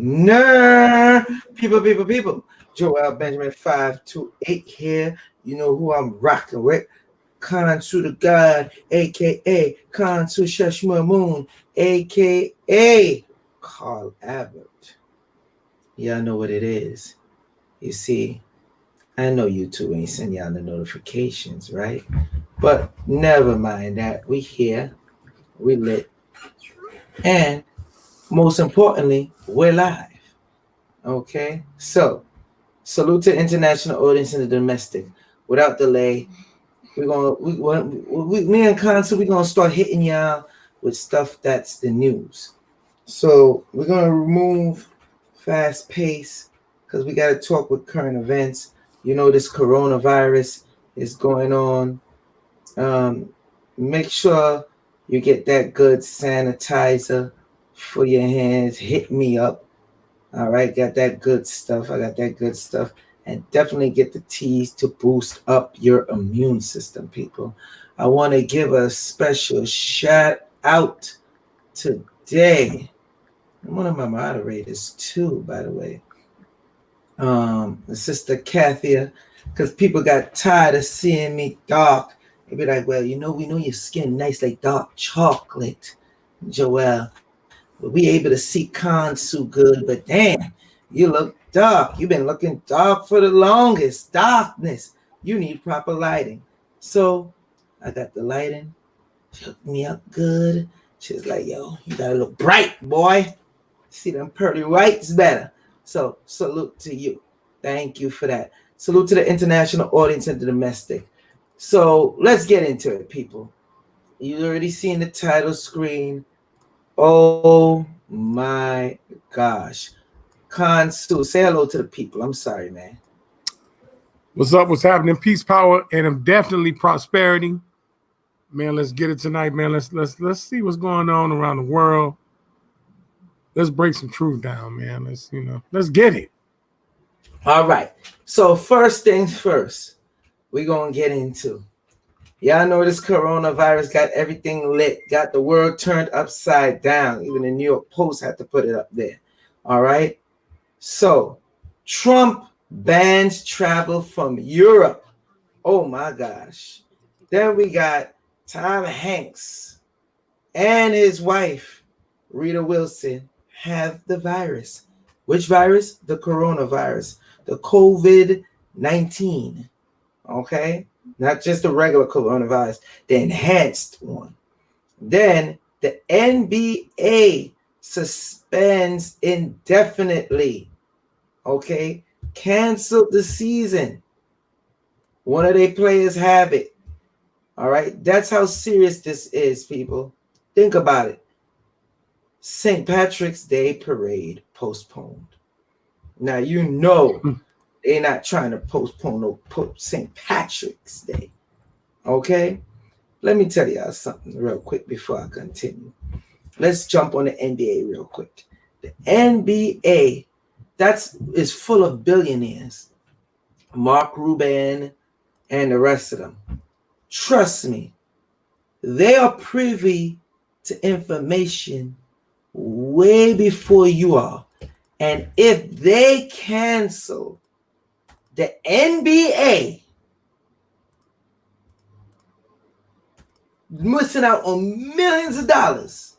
Nah, people. Joel Benjamin 528 here. You know who I'm rocking with. Kansu the God, aka Kansu Sheshma Moon, aka Carl Abbott. Y'all know what it is. You see, I know you two ain't sending y'all the notifications, right? But never mind that. We here, we lit, and most importantly, we're live. Okay, so salute to international audience and the domestic. Without delay, me and Consul, we're gonna start hitting y'all with stuff that's the news. So we're gonna remove fast pace because we gotta talk with current events. You know this coronavirus is going on. Um, Make sure you get that good sanitizer for your hands. Hit me up. All right, got that good stuff. I got that good stuff. And definitely get the teas to boost up your immune system, people. I want to give a special shout out today. One of my moderators, too, by the way. Sister Kathia, because people got tired of seeing me dark. They be like, well, we know your skin nice like dark chocolate, Joelle. We able to see Kansu good, but damn, you look dark. You've been looking dark for the longest. Darkness. You need proper lighting. So I got the lighting. She hooked me up good. She's like, yo, you gotta look bright, boy. See them pearly whites better. So salute to you. Thank you for that. Salute to the international audience and the domestic. So let's get into it, people. You already seen the title screen. Oh my gosh. Kansu, say hello to the people. I'm sorry, man. What's up? What's happening? Peace, power, and definitely prosperity. Man, let's get it tonight, man. Let's see what's going on around the world. Let's break some truth down, man. Let's get it. All right. So first things first, we're gonna get into. Y'all know this coronavirus got everything lit, got the world turned upside down. Even the New York Post had to put it up there. All right. So Trump bans travel from Europe. Oh my gosh. Then we got Tom Hanks and his wife, Rita Wilson, have the virus. Which virus? The coronavirus, the COVID-19. Okay? Not just the regular coronavirus, the enhanced one. Then the NBA suspends indefinitely. Okay? Canceled the season. One of their players have it. All right? That's how serious this is, people. Think about it. St. Patrick's Day parade postponed. Now, you know they're not trying to postpone no St. Patrick's Day. Okay? Let me tell y'all something real quick before I continue. Let's jump on the NBA real quick. The NBA, is full of billionaires. Mark Cuban and the rest of them. Trust me, they are privy to information way before you are. And if they cancel the NBA, missing out on millions of dollars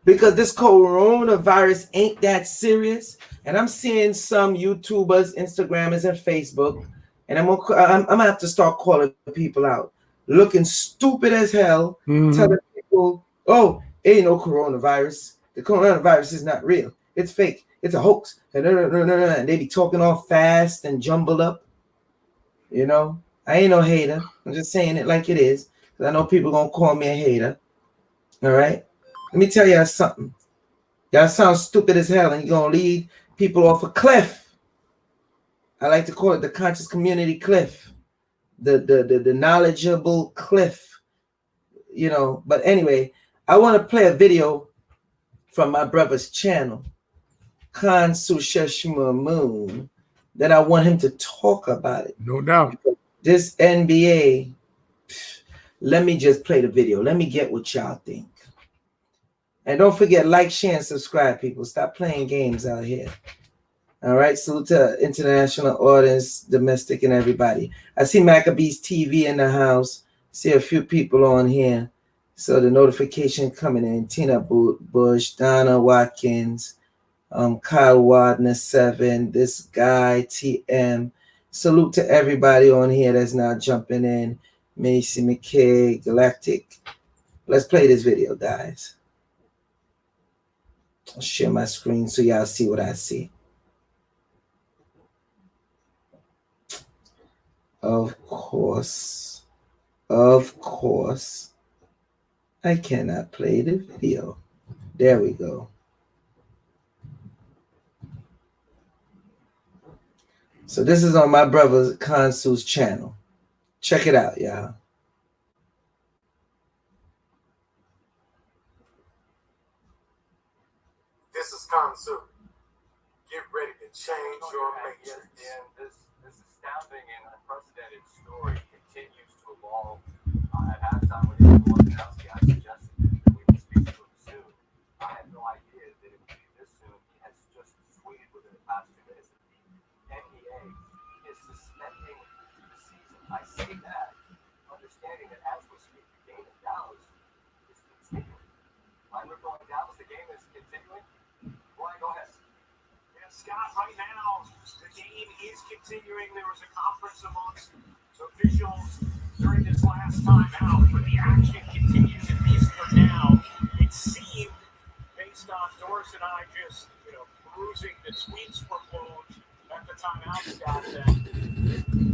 because this coronavirus ain't that serious. And I'm seeing some YouTubers, Instagrammers, and Facebook, and I'm gonna have to start calling people out, looking stupid as hell, telling people, "Oh, ain't no coronavirus. The coronavirus is not real. It's fake. It's a hoax." And they be talking all fast and jumbled up. You know, I ain't no hater. I'm just saying it like it is. Because I know people gonna call me a hater. All right? Let me tell y'all something. Y'all sound stupid as hell and you're gonna lead people off a cliff. I like to call it the conscious community cliff. The knowledgeable cliff. You know, but anyway, I want to play a video from my brother's channel, Kansu Sheshma Moon, that I want him to talk about it. No doubt. This NBA, let me just play the video. Let me get what y'all think. And don't forget, like, share, and subscribe, people. Stop playing games out here. All right. Salute to international audience, domestic, and everybody. I see Maccabees TV in the house. See a few people on here. So the notification coming in. Tina Bush, Donna Watkins, Kyle Wadner 7, this guy, TM. Salute to everybody on here that's now jumping in. Macy McKay, Galactic. Let's play this video, guys. I'll share my screen so y'all see what I see. Of course, I cannot play the video. There we go. So this is on my brother Kansu's channel. Check it out, y'all. This is Kansu. Get ready to change your matrix. And this astounding and unprecedented story continues to evolve. At halftime, when everyone announced, I suggested that we would speak to him soon. I had no idea that it would be this soon. He has just tweeted within the past 2 minutes that the NBA is suspending the season. I say that, understanding that as we speak, the game in Dallas is continuing. Ryan, we're going Dallas, the game is continuing. Ryan, go ahead. Scott, right now, the game is continuing. There was a conference amongst officials during this last time out, but the action continues at least for now. It seemed, based on Doris and I just, perusing the tweets from Woj at the timeout, Scott, that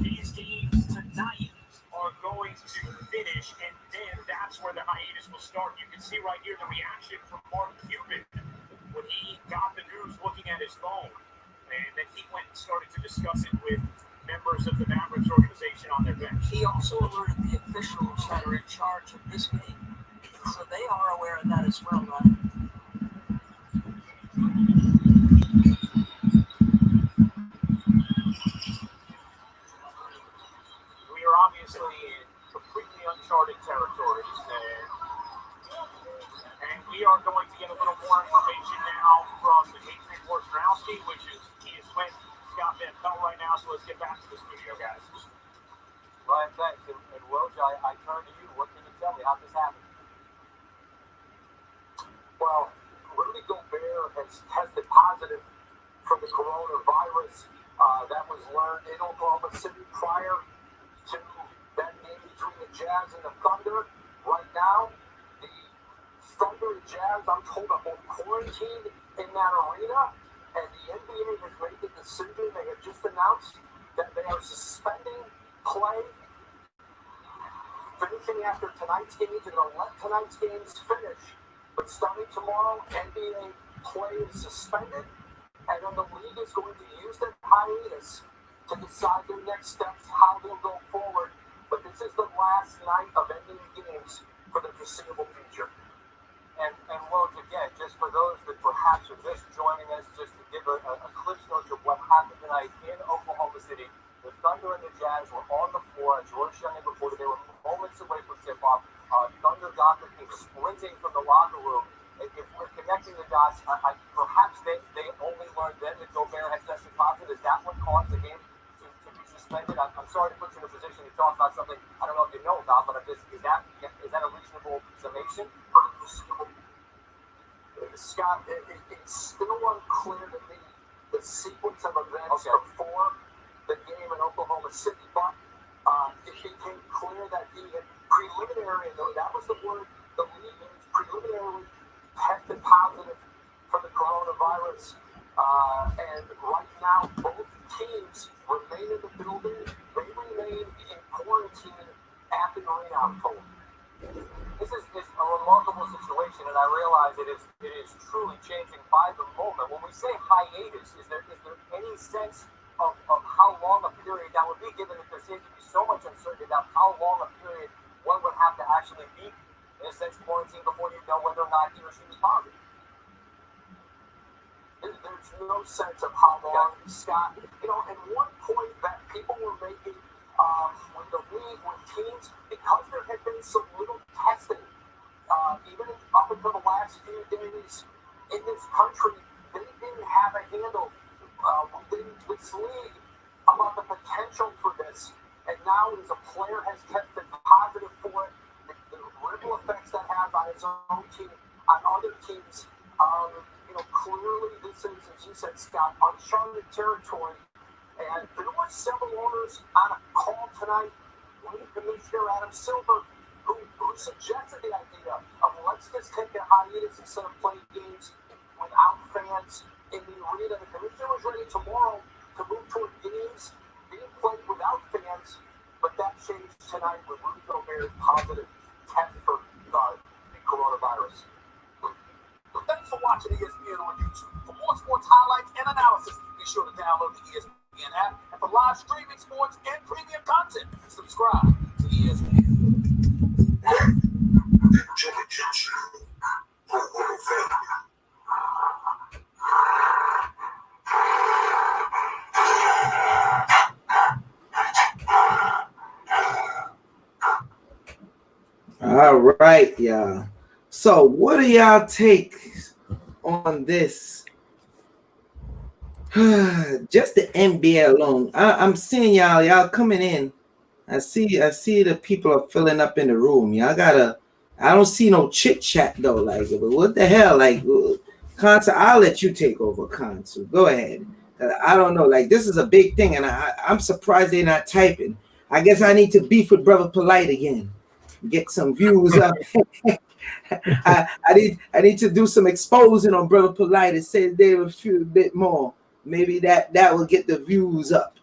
these games tonight are going to finish, and then that's where the hiatus will start. You can see right here the reaction from Mark Cuban when he got the news looking at his phone, and then he went and started to discuss it with members of the Mavericks organization on their bench. He also alerted the officials that are in charge of this game, so they are aware of that as well, right? We are obviously in completely uncharted territories, and we are going to get a little more information now from the Patriot Wojnarowski, he is with Scott Van Pelt right now, so let's get back to the studio, guys. Ryan, thanks. And Woj, I turn to you. What can you tell me? How this happened? Well, Rudy Gobert has tested positive for the coronavirus. That was learned in Oklahoma City prior to that game between the Jazz and the Thunder. Right now, the Thunder and Jazz, I'm told, are both quarantined in that arena, and the NBA has made the decision. They have just announced that they are suspending play, finishing after tonight's games, and they'll let tonight's games finish. But starting tomorrow, NBA play is suspended, and then the league is going to use that hiatus to decide their next steps, how they'll go forward. But this is the last night of NBA games for the foreseeable future. And Woj, again, just for those that perhaps are just joining us, just to give a cliff note of what happened tonight in Oklahoma City, the Thunder and the Jazz were on the floor. George Young reported they were moments away from tip-off. Thunder got the team sprinting from the locker room. If we're connecting the dots, perhaps they only learned then that Gobert had tested positive. Is that what caused the game to be suspended? I'm sorry to put you in a position to talk about something I don't know if you know about, but is that a reasonable summation? Scott, it's still unclear to me the sequence of events before the game in Oklahoma City, but it became clear that he had preliminary, that was the word the league used, preliminarily tested positive for the coronavirus. And right now, both teams remain in the building. They remain in quarantine at the arena, I'm told. This is a remarkable situation, and I realize it is truly changing by the moment. When we say hiatus, is there any sense of how long a period that would be, given that there seems to be so much uncertainty about how long a period one would have to actually be, in a sense, quarantined before you know whether or not he or she is positive? There's no sense of how long, Scott. And one point that people were making with the league, with teams, because there had been so little testing even up until the last few days in this country, they didn't have a handle within this league about the potential for this. And now, as a player has tested positive for it, the ripple effects that has on his own team, on other teams, clearly this is, as you said, Scott, uncharted territory. And there were several owners on a call tonight, League Commissioner Adam Silver, who suggested the idea of let's just take a hiatus instead of playing games without fans in the arena. The commissioner was ready tomorrow to move toward games being played without fans, but that changed tonight with Rudy Gobert's positive test for the coronavirus. Thanks for watching ESPN on YouTube. For more sports highlights and analysis, be sure to download the ESPN app. And for live streaming sports and premium content, subscribe to ESPN. All right, y'all. So, what do y'all take on this? Just the NBA alone. I'm seeing y'all coming in. I see the people are filling up in the room. I don't see no chit chat though. Like, what the hell? Like, Consul, I'll let you take over, Consul. Go ahead. I don't know. Like, this is a big thing, and I'm surprised they're not typing. I guess I need to beef with Brother Polite again. Get some views up. I need to do some exposing on Brother Polite and say they will feel a bit more. Maybe that will get the views up.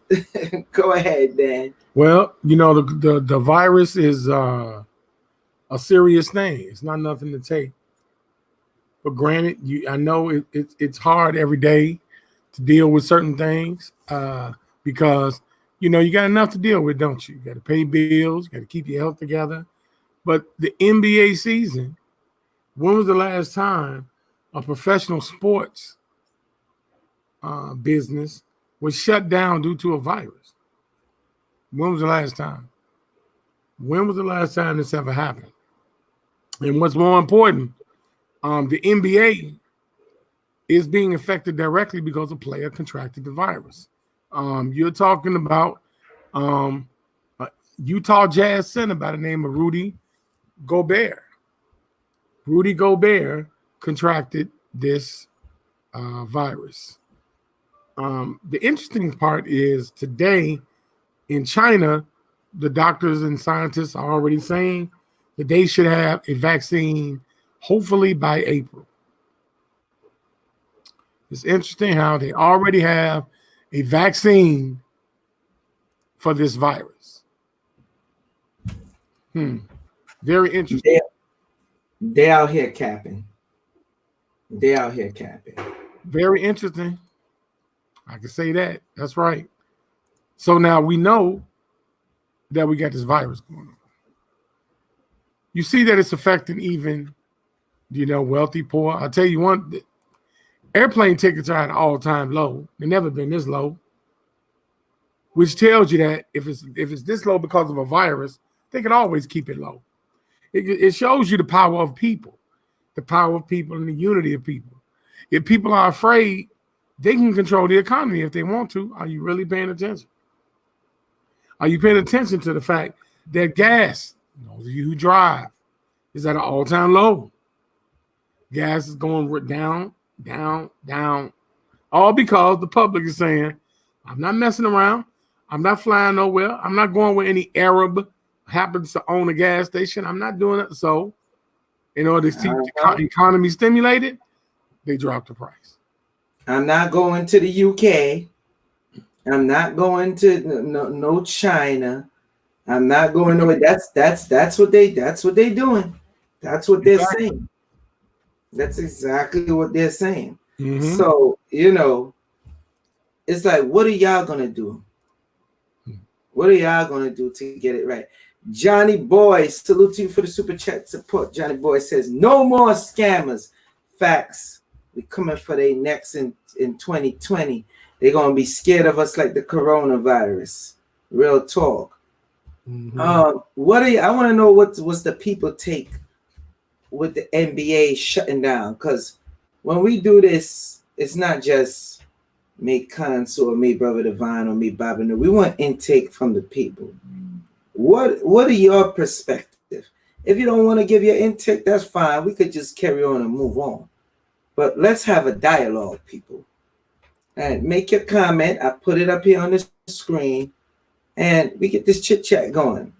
Go ahead, Dan. Well, the virus is a serious thing. It's not nothing to take for granted. I know it's hard every day to deal with certain things because you got enough to deal with, don't you? You got to pay bills, you got to keep your health together. But the NBA season, when was the last time a professional sports business was shut down due to a virus? When was the last time? When was the last time this ever happened? And what's more important, the NBA is being affected directly because a player contracted the virus. You're talking about Utah Jazz center by the name of Rudy Gobert. Rudy Gobert contracted this virus. The interesting part is today in China, the doctors and scientists are already saying that they should have a vaccine hopefully by April. It's interesting how they already have a vaccine for this virus. Very interesting. They out here capping. Very interesting. I can say that. That's right. So now we know that we got this virus going on. You see that it's affecting even, wealthy, poor. I'll tell you one, airplane tickets are at an all-time low. They've never been this low, which tells you that if it's this low because of a virus, they can always keep it low. It shows you the power of people and the unity of people. If people are afraid, they can control the economy if they want to. Are you really paying attention? Are you paying attention to the fact that gas, those of you who drive, is at an all-time low? Gas is going down, down, down, all because the public is saying, I'm not messing around. I'm not flying nowhere. I'm not going where any Arab happens to own a gas station. I'm not doing it. So in order to keep the economy stimulated, they drop the price. I'm not going to the UK. I'm not going to no China. I'm not going nowhere. That's what they're doing. That's what they're saying. That's exactly what they're saying. Mm-hmm. So, it's like, what are y'all gonna do? What are y'all gonna do to get it right? Johnny Boy, salute to you for the super chat support. Johnny Boy says, no more scammers. Facts. We coming for their necks in 2020. They're gonna be scared of us like the coronavirus. Real talk. Mm-hmm. I want to know what's the people take with the NBA shutting down, because when we do this, it's not just me, Consul, or me, Brother Divine, or me, Bobby. No, we want intake from the people. What are your perspective? If you don't want to give your intake, that's fine. We could just carry on and move on. But let's have a dialogue, people. And make your comment. I put it up here on the screen, and we get this chit chat going.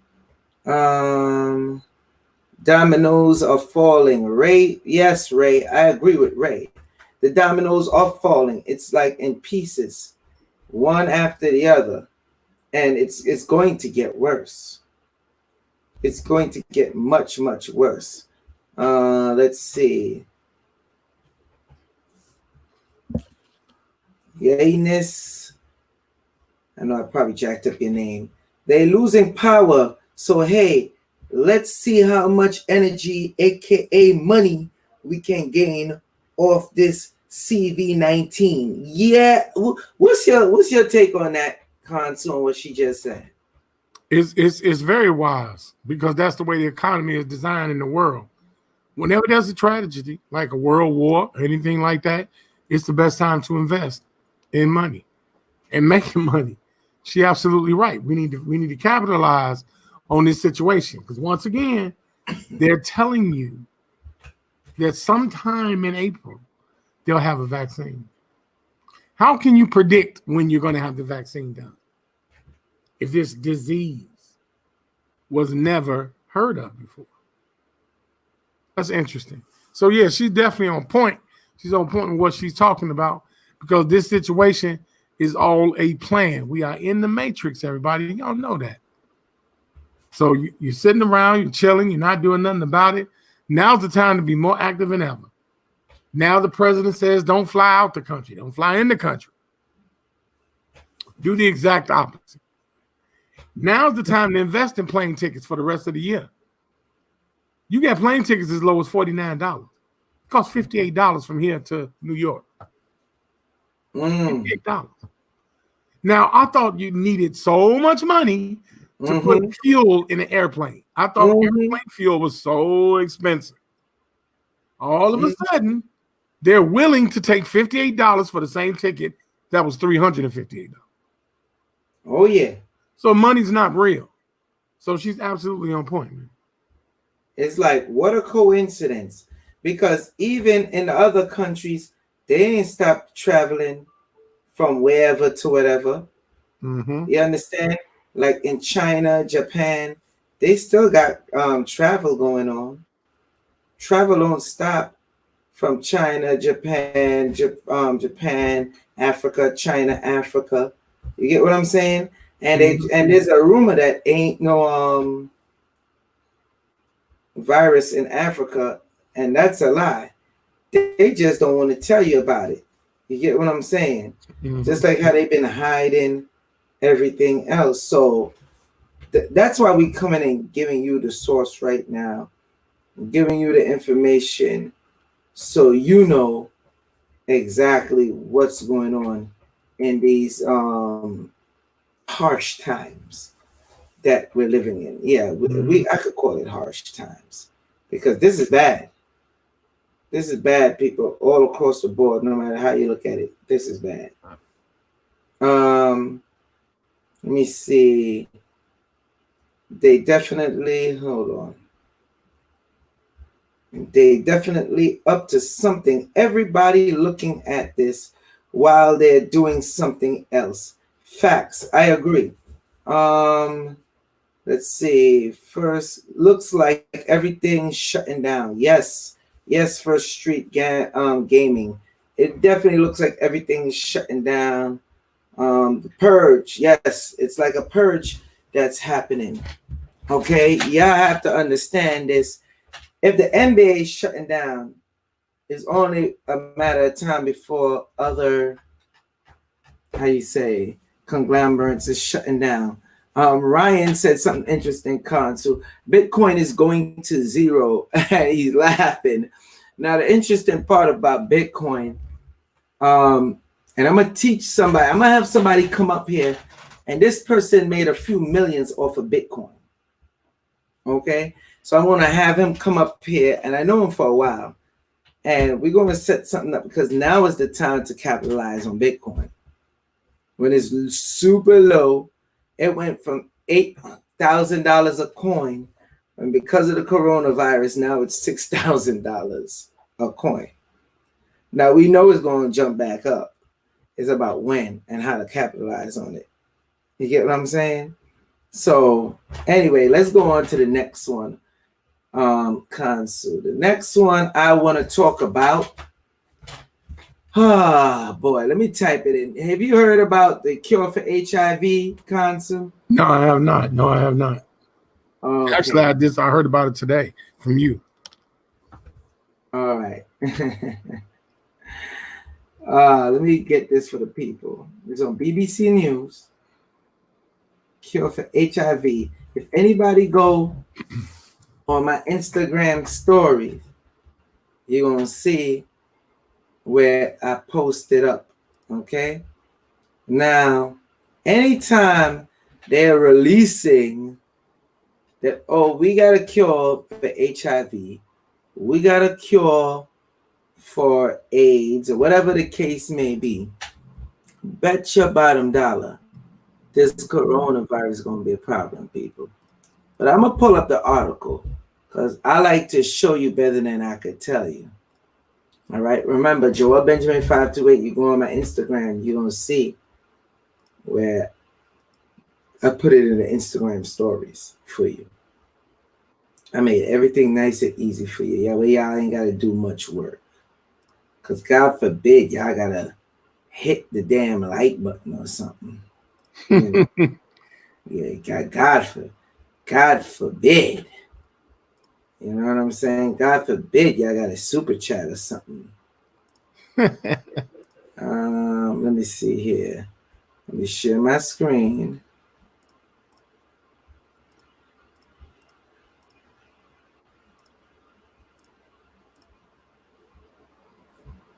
Dominoes are falling. Ray, yes, Ray. I agree with Ray. The dominoes are falling. It's like in pieces, one after the other, and it's going to get worse. It's going to get much, much worse. Let's see. Yayness. I know I probably jacked up your name. They're losing power. So, hey, let's see how much energy, aka money, we can gain off this CV-19. Yeah. What's your take on that, Consul, what she just said? It's very wise, because that's the way the economy is designed in the world. Whenever there's a tragedy, like a world war, anything like that, it's the best time to invest in money and making money. She's absolutely right. We need to capitalize on this situation, because once again, they're telling you that sometime in April they'll have a vaccine. How can you predict when you're going to have the vaccine done if this disease was never heard of before? That's interesting. So yeah, she's definitely on point. She's on point with what she's talking about, because this situation is all a plan. We are in the matrix, everybody. Y'all know that. So you're sitting around, you're chilling, you're not doing nothing about it. Now's the time to be more active than ever. Now the president says don't fly out the country, don't fly in the country. Do the exact opposite. Now's the time to invest in plane tickets for the rest of the year. You get plane tickets as low as $49. It costs $58 from here to New York. $58. Now, I thought you needed so much money to put fuel in an airplane. I thought airplane fuel was so expensive. All of a sudden, they're willing to take $58 for the same ticket that was $358. Oh, yeah. So money's not real. So she's absolutely on point, man. It's like, what a coincidence. Because even in the other countries, they ain't stopped traveling from wherever to whatever. You understand? Like in China, Japan, they still got travel going on. Travel don't stop from China, Japan, Japan, Africa, China, Africa. You get what I'm saying? And and there's a rumor that ain't no virus in Africa, and that's a lie. They just don't want to tell you about it. You get what I'm saying? Just like how they've been hiding everything else. So that's why we coming and giving you the source right now, giving you the information, so you know exactly what's going on in these harsh times that we're living in. Yeah, I could call it harsh times, because this is bad. This is bad, people, all across the board, no matter how you look at it. This is bad. Let me see. They definitely, hold on. They definitely up to something. Everybody looking at this while they're doing something else. Facts, I agree. Let's see. First, looks like everything's shutting down. Yes, First Street Gaming. It definitely looks like everything's shutting down. The purge, yes, it's like a purge that's happening. Okay, yeah, I have to understand this. If the NBA is shutting down, it's only a matter of time before other, conglomerates is shutting down. Ryan said something interesting, So Bitcoin is going to zero. He's laughing. Now, the interesting part about Bitcoin, and I'm going to teach somebody, I'm going to have somebody come up here, and this person made a few millions off of Bitcoin. Okay? So I'm going to have him come up here, and I know him for a while. And we're going to set something up because now is the time to capitalize on Bitcoin. When it's super low, it went from $8,000 a coin, and because of the coronavirus, now it's $6,000 a coin. Now we know it's going to jump back up. It's about when and how to capitalize on it. You get what I'm saying? So anyway, let's go on to the next one. Consul. The next one I want to talk about. Boy, let me type it in. Have you heard about the cure for HIV, Consul? No, I have not. No, I have not. Okay. Actually, I heard about it today from you. All right. Let me get this for the people. It's on BBC News. Cure for HIV. If anybody go on my Instagram story, you're gonna see where I posted up. Okay. Now, anytime they're releasing that, oh, we got a cure for HIV, we got a cure for AIDS, or whatever the case may be, bet your bottom dollar this coronavirus is going to be a problem, people. But I'm going to pull up the article because I like to show you better than I could tell you. All right. Remember, Joel Benjamin 528, you go on my Instagram, you're going to see where I put it in the Instagram stories for you. I made everything nice and easy for you. Yeah, well, y'all ain't got to do much work. Because God forbid y'all got to hit the damn like button or something. You know? Yeah, God forbid. You know what I'm saying? God forbid y'all got a super chat or something. Let me see here. Let me share my screen.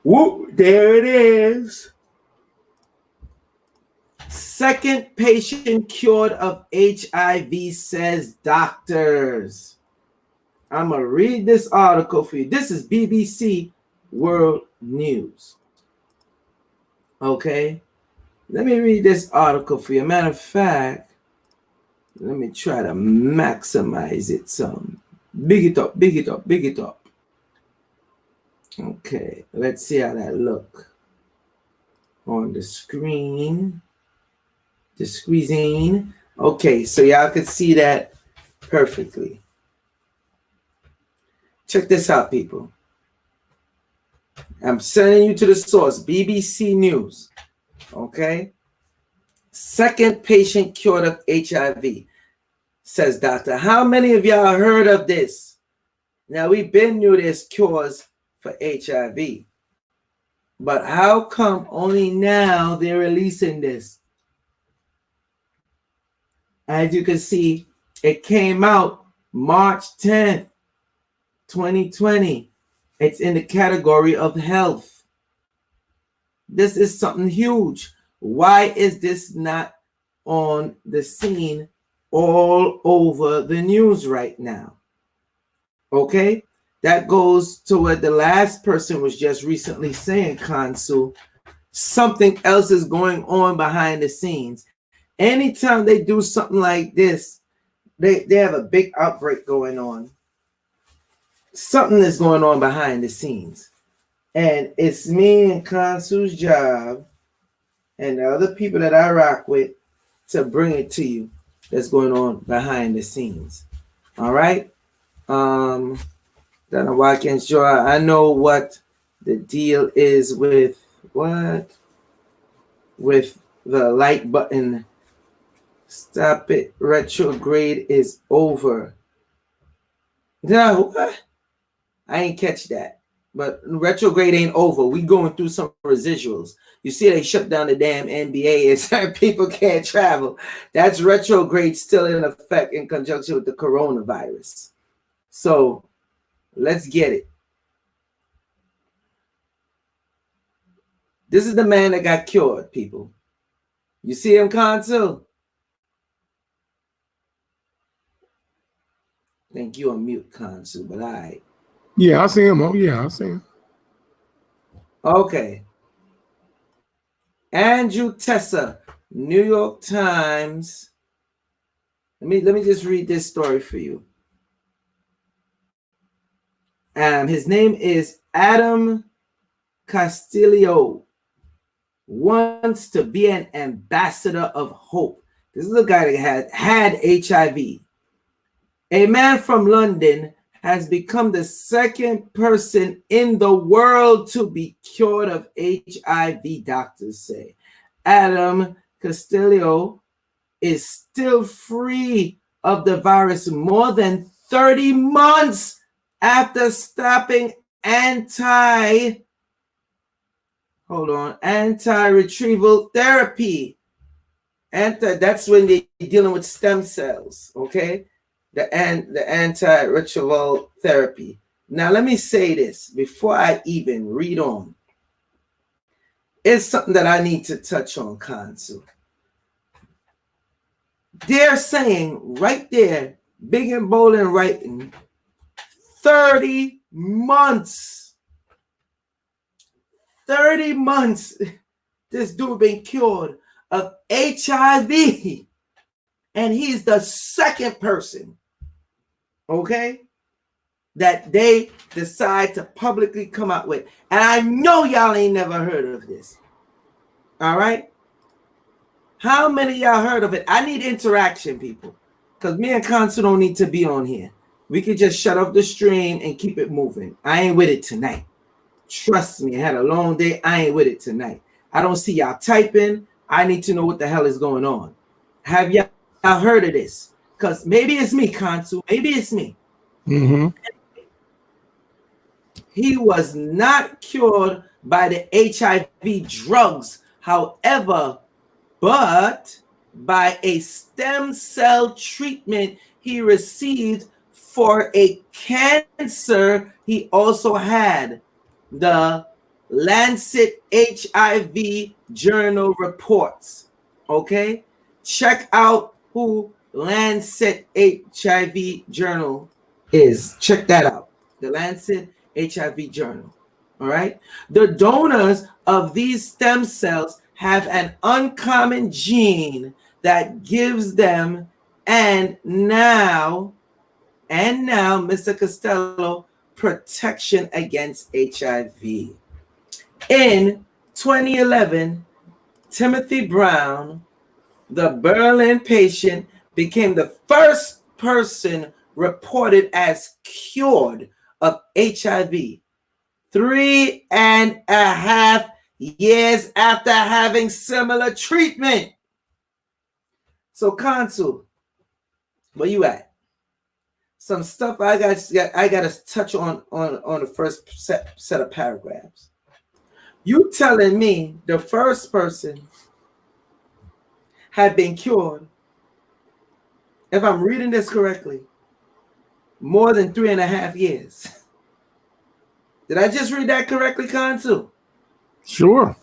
Whoop, there it is. Second patient cured of HIV, says doctors. I'm going to read this article for you. This is BBC World News. Okay. Let me read this article for you. Matter of fact, let me try to maximize it some. Big it up, big it up, big it up. Okay. Let's see how that look on the screen. The squeezing. Okay, so y'all can see that perfectly. Check this out, people. I'm sending you to the source, BBC News. Okay? Second patient cured of HIV, says doctor. How many of y'all heard of this? Now, we've been knew there's cures for HIV. But how come only now they're releasing this? As you can see, it came out March 10th, 2020. It's in the category of health. This is something huge. Why is this not on the scene all over the news right now? Okay, that goes to what the last person was just recently saying, Consul. Something else is going on behind the scenes. Anytime they do something like this, they have a big outbreak going on. Something is going on behind the scenes. And it's me and Consul's job and the other people that I rock with to bring it to you that's going on behind the scenes. All right? Donna Watkins, Joy, I know what the deal is with what? With the like button. Stop it. Retrograde is over. No, what? I ain't catch that. But retrograde ain't over. We going through some residuals. You see, they shut down the damn NBA and certain people can't travel. That's retrograde still in effect in conjunction with the coronavirus. So let's get it. This is the man that got cured, people. You see him, Consul? think you on mute, Kansu, but I. Yeah, I see him. Oh yeah, I see him. Okay. Andrew Tessa, New York Times. Let me just read this story for you. His name is Adam Castillo. Wants to be an ambassador of hope. This is a guy that had HIV. A man from London has become the second person in the world to be cured of HIV, doctors say. Adam Castillo is still free of the virus more than 30 months after stopping anti-retrieval therapy. That's when they're dealing with stem cells, okay? The anti-retrieval therapy. Now, let me say this before I even read on. It's something that I need to touch on, Kansu. They're saying right there, big and bold in writing, 30 months. 30 months this dude been cured of HIV. And he's the second person, okay, that they decide to publicly come out with. And I know y'all ain't never heard of this. All right? How many of y'all heard of it? I need interaction, people, because me and Consul don't need to be on here. We could just shut off the stream and keep it moving. I ain't with it tonight. Trust me, I had a long day. I ain't with it tonight. I don't see y'all typing. I need to know what the hell is going on. Have y'all heard of this? Because maybe it's me, Consul. Maybe it's me. Mm-hmm. He was not cured by the HIV drugs, however, but by a stem cell treatment he received for a cancer he also had. The Lancet HIV journal reports. Okay, check out who Lancet HIV journal is. Check that out. The Lancet HIV journal. All right. The donors of these stem cells have an uncommon gene that gives them and now, Mr. Costello, protection against HIV. In 2011, Timothy Brown, the Berlin patient, became the first person reported as cured of HIV 3.5 years after having similar treatment. So, Consul, where you at? Some stuff I got to touch on the first set of paragraphs. You telling me the first person had been cured, if I'm reading this correctly, more than 3.5 years. Did I just read that correctly, Consul? Sure.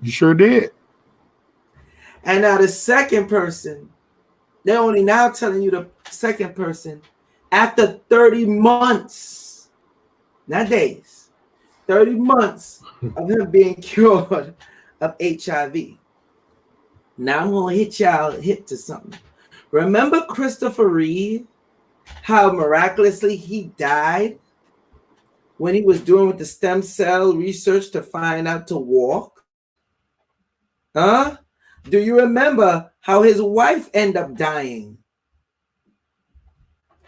You sure did. And now the second person, they're only now telling you the second person after 30 months, not days, 30 months of him being cured of HIV. Now I'm going to hit y'all hip to something. Remember Christopher Reeve, how miraculously he died when he was doing with the stem cell research to find out to walk? Huh? Do you remember how his wife ended up dying?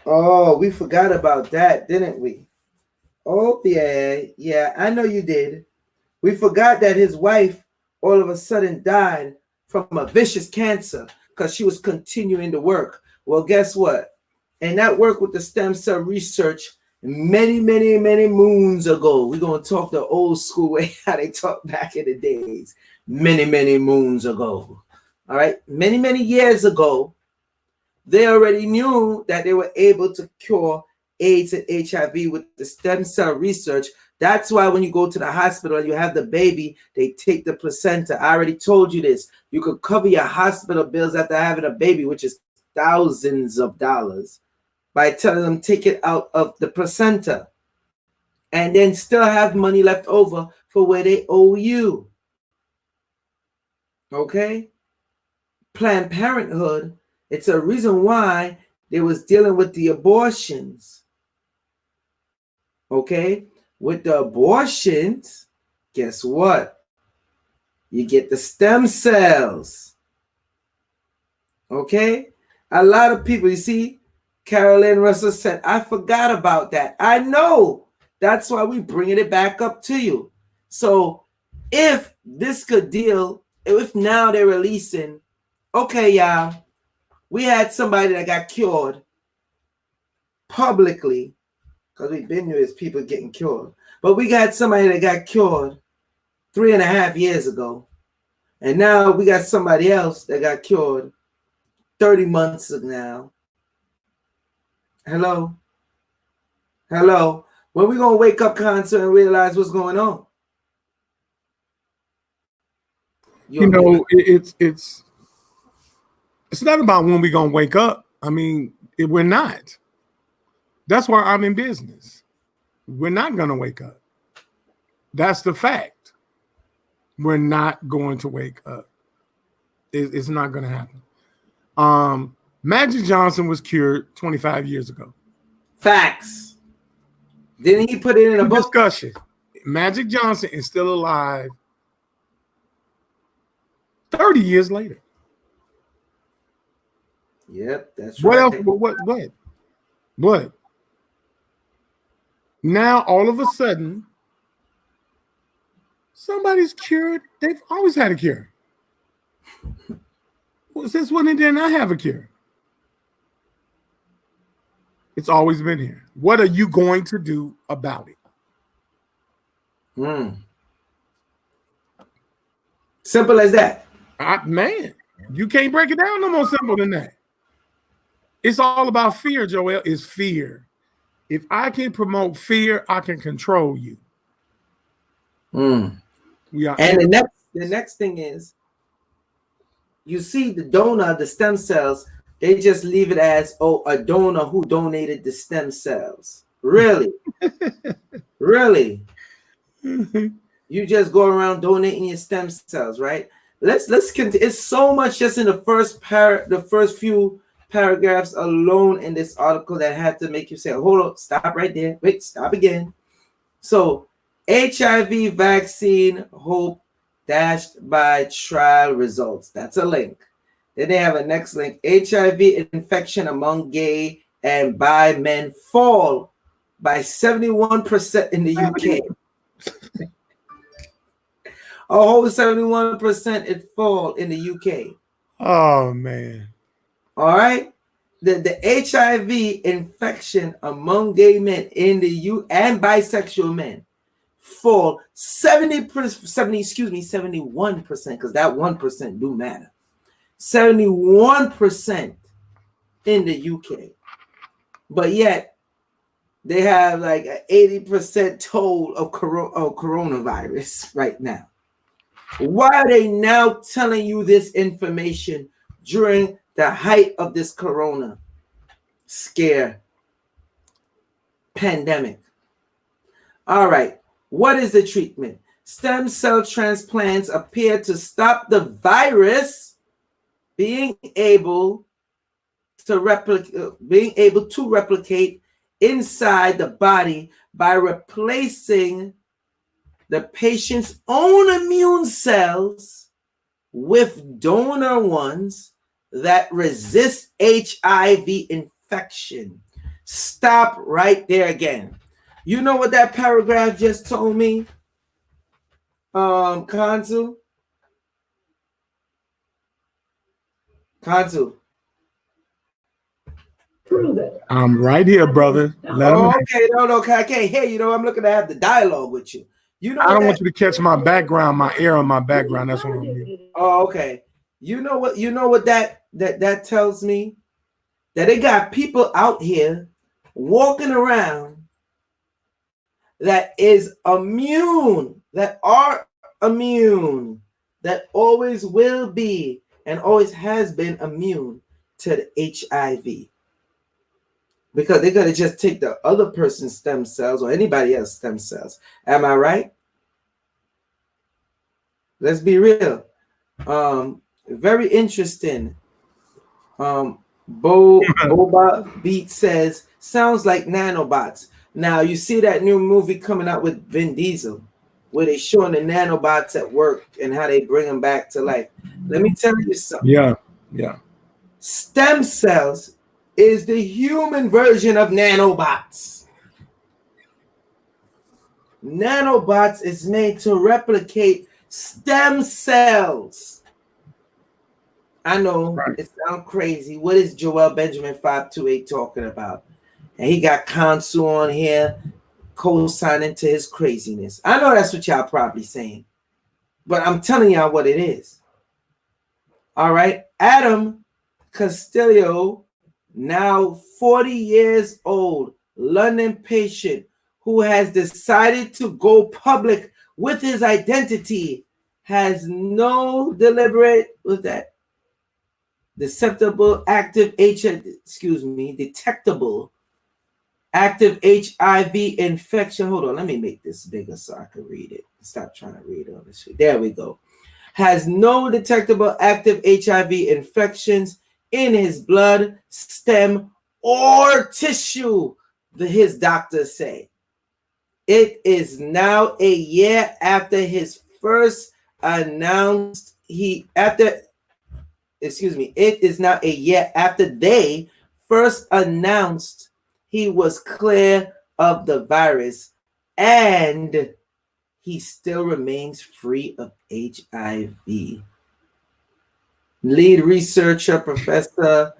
Oh, we forgot about that, didn't we? Oh, yeah, I know you did. We forgot that his wife all of a sudden died from a vicious cancer because she was continuing to work. Well, guess what? And that work with the stem cell research many moons ago. We're going to talk the old school way, how they talked back in the days. Many moons ago. All right. Many years ago, they already knew that they were able to cure AIDS and HIV with the stem cell research. That's why when you go to the hospital and you have the baby, they take the placenta. I already told you this. You could cover your hospital bills after having a baby, which is thousands of dollars. by telling them take it out of the placenta and then still have money left over for where they owe you. Okay? Planned Parenthood, it's a reason why they was dealing with the abortions. Okay? With the abortions, guess what? You get the stem cells. Okay? A lot of people, you see, Carolyn Russell said, I forgot about that. I know. That's why we bringing it back up to you. So if this could deal, if now they're releasing, okay, y'all, we had somebody that got cured publicly, because we've been there as people getting cured, but we got somebody that got cured 3.5 years ago. And now we got somebody else that got cured 30 months now. Hello? Hello? When we gonna wake up, concert, and realize what's going on? You know, it's not about when we gonna wake up. I mean, we're not. That's why I'm in business. We're not gonna wake up. That's the fact. We're not going to wake up. It's not gonna happen. Magic Johnson was cured 25 years ago. Facts. Didn't he put it in a book? Discussion. Magic Johnson is still alive 30 years later. Yep, that's What right. else? What? Now, all of a sudden, somebody's cured. They've always had a cure. Well, since when did they not have a cure? It's always been here. What are you going to do about it? Simple as that. Man, you can't break it down no more simple than that. It's all about fear, Joel. It's fear. If I can promote fear, I can control you. We are. And the next thing is, you see the donor, the stem cells, they just leave it as, oh, a donor who donated the stem cells. Really? Really? You just go around donating your stem cells, right? Let's continue. It's so much just in the first few paragraphs alone in this article that had to make you say, hold up, stop right there. Wait, stop again. So HIV vaccine hope dashed by trial results. That's a link. Then they have a next link. HIV infection among gay and bi men fall by 71% in the UK. A whole 71% it fall in the UK. Oh, man. All right. The HIV infection among gay men in the U and bisexual men fall 71%, because that 1% do matter. 71% in the UK. But yet they have like an 80% toll of coronavirus right now. Why are they now telling you this information during the height of this corona scare pandemic? All right. What is the treatment? Stem cell transplants appear to stop the virus being able to replicate inside the body by replacing the patient's own immune cells with donor ones that resist HIV infection. Stop right there again. You know what that paragraph just told me? Kanzu? Prove it. I'm right here, brother. Okay, no, I can't hear you. I'm looking to have the dialogue with you. You know, I don't want you to catch my background, my air on my background. That's what I mean. Oh, okay. You know what that tells me? That they got people out here walking around that is immune, that are immune, that always will be and always has been immune to the HIV. because they're going to just take the other person's stem cells or anybody else's stem cells. Am I right? Let's be real. Very interesting. Boba Beat says, sounds like nanobots. Now, you see that new movie coming out with Vin Diesel, where they showing the nanobots at work and how they bring them back to life. Let me tell you something. Yeah. Stem cells is the human version of nanobots. Nanobots is made to replicate stem cells. I know it sounds crazy. What is Joel Benjamin 528 talking about? And he got Kansu on here co-signing to his craziness. I know that's what y'all probably saying, but I'm telling y'all what it is. All right. Adam Castillo, now 40 years old, London patient who has decided to go public with his identity, has no deliberate with that detectable active HIV infection. Hold on, let me make this bigger so I can read it. Stop trying to read all this shit. There we go. Has no detectable active HIV infections in his blood, stem, or tissue, his doctors say. It is now a year after his first announced it is now a year after they first announced he was clear of the virus, and he still remains free of HIV. Lead researcher, Professor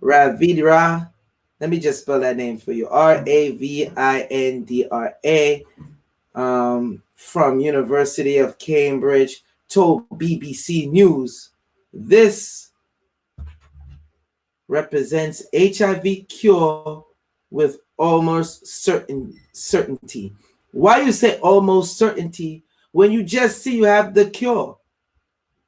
Ravindra, let me just spell that name for you, Ravindra, from University of Cambridge, told BBC News, this represents HIV cure with almost certainty. Why you say almost certainty when you just see you have the cure?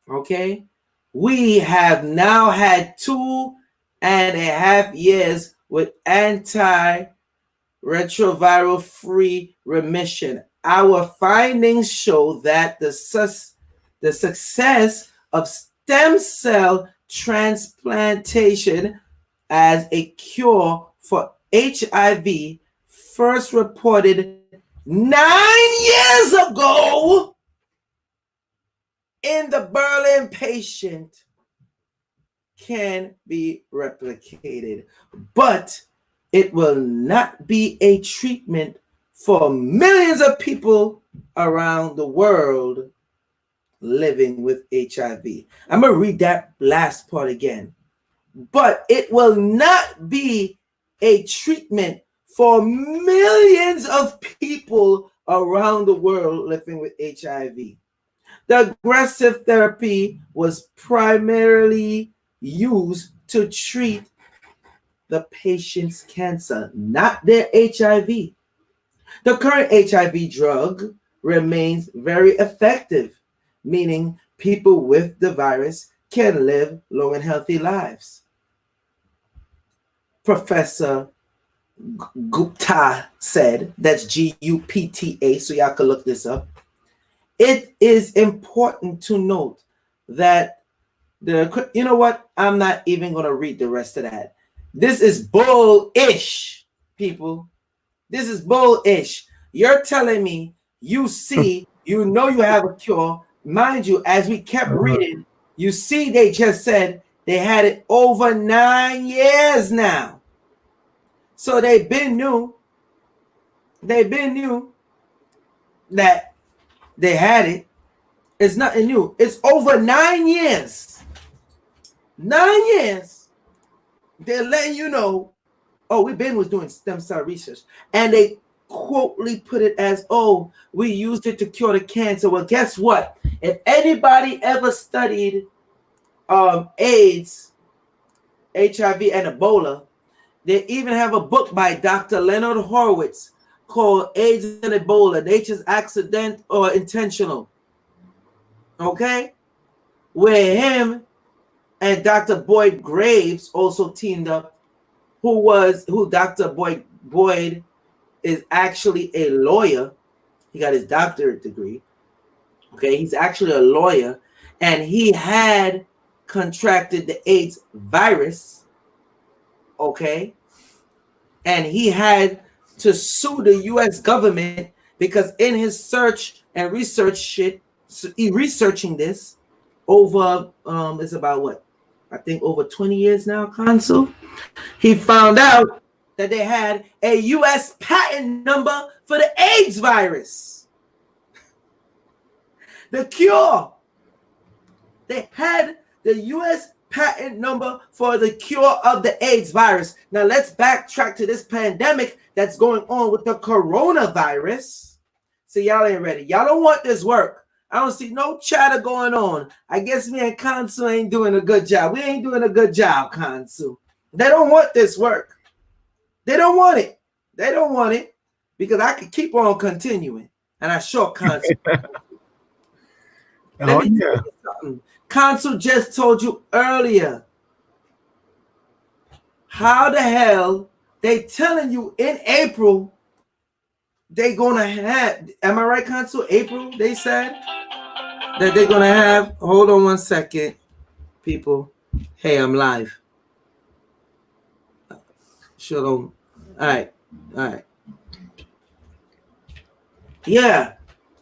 Okay, we have now had 2.5 years with antiretroviral free remission. Our findings show that the success of stem cell transplantation as a cure for HIV, first reported 9 years ago in the Berlin patient, can be replicated, but it will not be a treatment for millions of people around the world living with HIV. I'm going to read that last part again. But it will not be a treatment for millions of people around the world living with HIV. The aggressive therapy was primarily used to treat the patient's cancer, not their HIV. The current HIV drug remains very effective, meaning people with the virus can live long and healthy lives. Professor Gupta said, that's Gupta, so y'all can look this up. It is important to note that you know what? I'm not even going to read the rest of that. This is bullish, people. This is bullish. You're telling me you see, you know you have a cure. Mind you, as we kept reading, you see they just said they had it over 9 years now. So they've been new that they had it. It's nothing new. It's over 9 years. 9 years. They're letting you know, oh, we've been doing stem cell research. And they quotely put it as, oh, we used it to cure the cancer. Well, guess what? If anybody ever studied AIDS, HIV, and Ebola, they even have a book by Dr. Leonard Horowitz called AIDS and Ebola, Nature's Accident or Intentional. Okay? Where him and Dr. Boyd Graves also teamed up, who Dr. Boyd is actually a lawyer. He got his doctorate degree. Okay, he's actually a lawyer, and he had contracted the AIDS virus. Okay, and he had to sue the U.S. government because in his search and research shit, he researching this over it's about what, I think over 20 years now, Consul. He found out that they had a U.S. patent number for the AIDS virus. The cure. They had the U.S. patent number for the cure of the AIDS virus. Now let's backtrack to this pandemic that's going on with the coronavirus. So y'all ain't ready. Y'all don't want this work. I don't see no chatter going on. I guess me and Consul ain't doing a good job. We ain't doing a good job, Consul. They don't want this work. They don't want it. They don't want it because I could keep on continuing. And I sure Consul. Let me tell you something. Consul just told you earlier. How the hell they telling you in April they gonna have, am I right, Consul? April, they said that they're gonna have, hold on one second, people. Hey, I'm live. Shalom. All right. Yeah.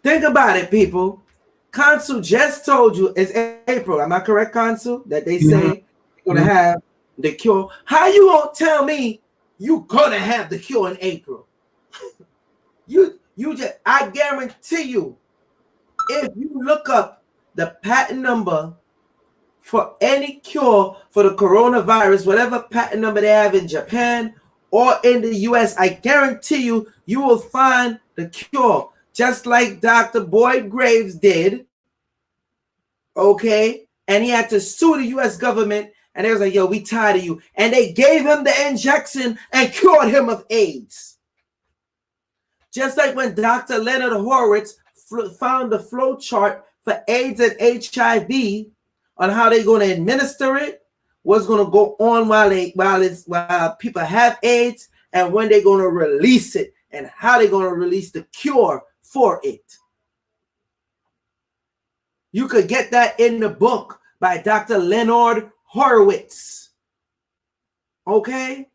Think about it, people. Consul just told you it's April. Am I correct, Consul? That they say they're gonna have the cure. How you gonna tell me you gonna have the cure in April? You just, I guarantee you, if you look up the patent number for any cure for the coronavirus, whatever patent number they have in Japan or in the US, I guarantee you, you will find the cure. Just like Dr. Boyd Graves did, okay? And he had to sue the U.S. government, and they was like, yo, we tired of you. And they gave him the injection and cured him of AIDS. Just like when Dr. Leonard Horowitz found the flow chart for AIDS and HIV on how they're going to administer it, what's going to go on while people have AIDS, and when they're going to release it, and how they're going to release the cure for it. You could get that in the book by Dr. Leonard Horowitz. Okay?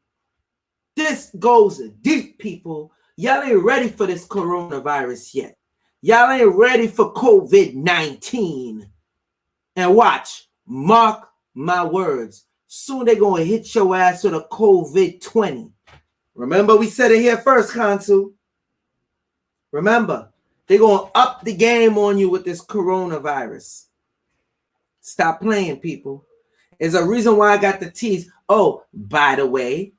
This goes deep, people. Y'all ain't ready for this coronavirus yet. Y'all ain't ready for COVID-19. And watch, mark my words. Soon they're going to hit your ass with a COVID-20. Remember, we said it here first, Consul. Remember, they're going to up the game on you with this coronavirus. Stop playing, people. There's a reason why I got the teas. Oh, by the way,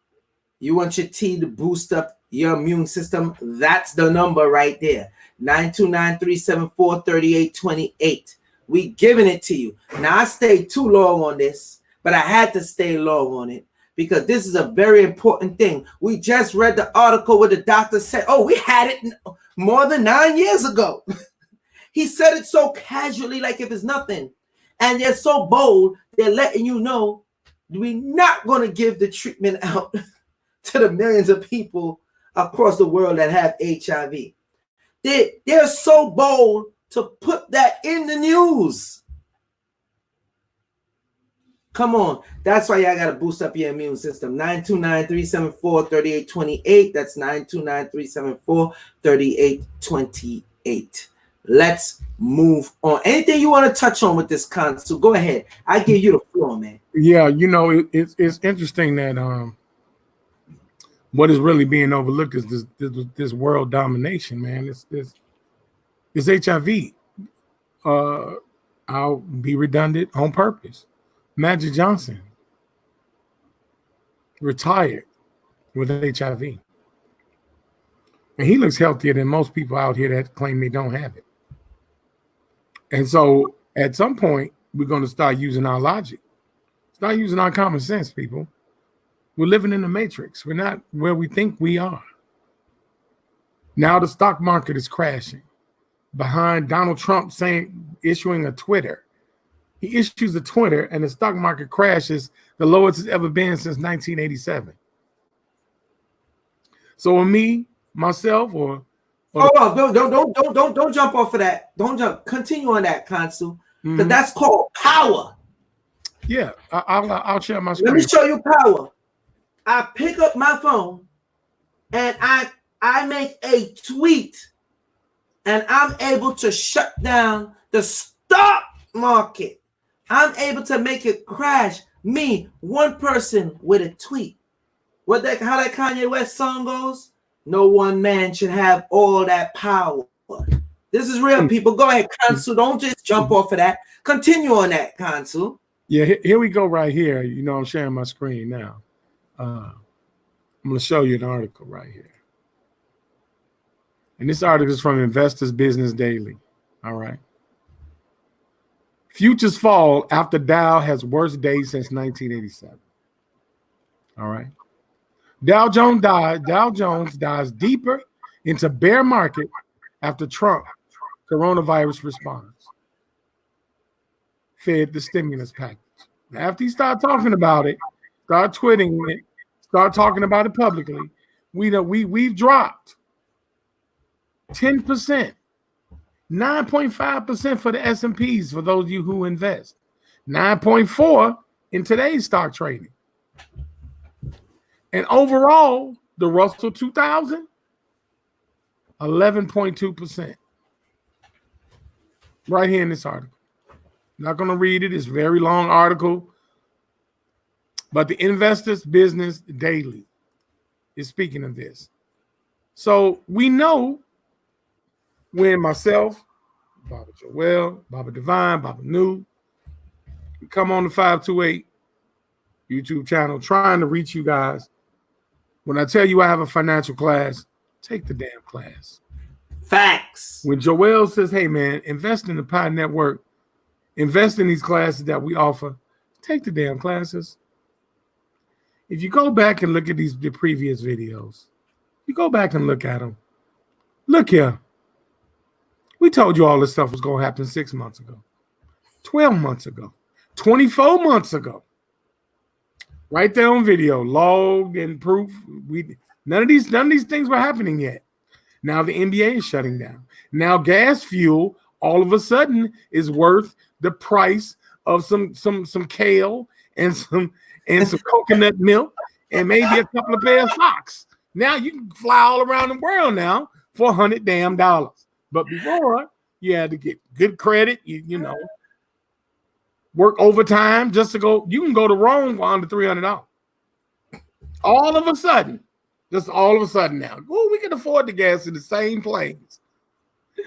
you want your tea to boost up your immune system? That's the number right there. 929-374-3828. We giving it to you. Now, I stayed too long on this, but I had to stay long on it, because this is a very important thing. We just read the article where the doctor said, oh, we had it more than 9 years ago. He said it so casually, like if it's nothing. And they're so bold, they're letting you know we're not going to give the treatment out to the millions of people across the world that have HIV. They're so bold to put that in the news. Come on. That's why y'all got to boost up your immune system. 929-374-3828. That's 929-374-3828. Let's move on. Anything you want to touch on with this Consul? Go ahead. I give you the floor, man. Yeah, you know, it's interesting that what is really being overlooked is this world domination, man. It's HIV. I'll be redundant on purpose. Magic Johnson retired with HIV. And he looks healthier than most people out here that claim they don't have it. And so at some point, we're going to start using our logic. Start using our common sense, people. We're living in the matrix. We're not where we think we are. Now the stock market is crashing behind Donald Trump issuing a Twitter. He issues a Twitter and the stock market crashes the lowest it's ever been since 1987. So when me, myself, or Hold on, don't jump off of that. Don't jump. Continue on that, Consul, because that's called power. yeah, I'll share my Let screen. me show you power. I pick up my phone and I make a tweet, and I'm able to shut down the stock market. I'm able to make it crash. Me, one person with a tweet. How that Kanye West song goes? No one man should have all that power. This is real, people. Go ahead, Consul. Don't just jump off of that. Continue on that, Consul. Yeah, here we go right here. You know, I'm sharing my screen now. I'm going to show you an article right here. And this article is from Investors Business Daily. All right. Futures fall after Dow has worst day since 1987. All right. Dow Jones dives deeper into bear market after Trump coronavirus response. Fed the stimulus package. After he started talking about it, start tweeting it, start talking about it publicly, we've dropped 10%, 9.5% for the S&Ps for those of you who invest, 9.4% in today's stock trading. And overall, the Russell 2000, 11.2%. Right here in this article. Not going to read it. It's a very long article. But the Investors Business Daily is speaking of this. So we know when myself, Baba Joel, Baba Divine, Baba New, come on the 528 YouTube channel trying to reach you guys. When I tell you I have a financial class, take the damn class. Facts. When Joel says, hey, man, invest in the Pi Network, invest in these classes that we offer, take the damn classes. If you go back and look at the previous videos, you go back and look at them. Look here. We told you all this stuff was going to happen 6 months ago, 12 months ago, 24 months ago. Right there on video, logged and proof. None of these things were happening yet. Now the NBA is shutting down. Now gas fuel all of a sudden is worth the price of some kale and some coconut milk and maybe a couple of pair of socks. Now you can fly all around the world now for $100 damn. But before you had to get good credit, you know. Work overtime just to go. You can go to Rome for under $300. All of a sudden now. Oh, we can afford the gas in the same planes.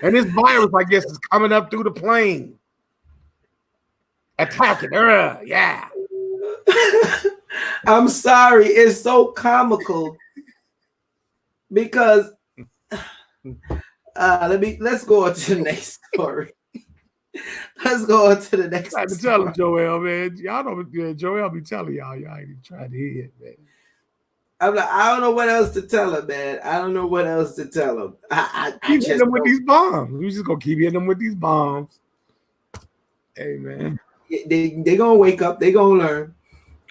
And this virus, I guess, is coming up through the plane. Attacking. Yeah. I'm sorry. It's so comical because let's go on to the next story. Let's go on to the next. I can tell him, Joel, man. Y'all know Joel be telling y'all ain't even trying to hear it, man. I'm like, I don't know what else to tell him, man. I don't know what else to tell him. I keep just hitting them with these bombs. We just gonna keep hitting them with these bombs. Hey, man. They gonna wake up. They gonna learn.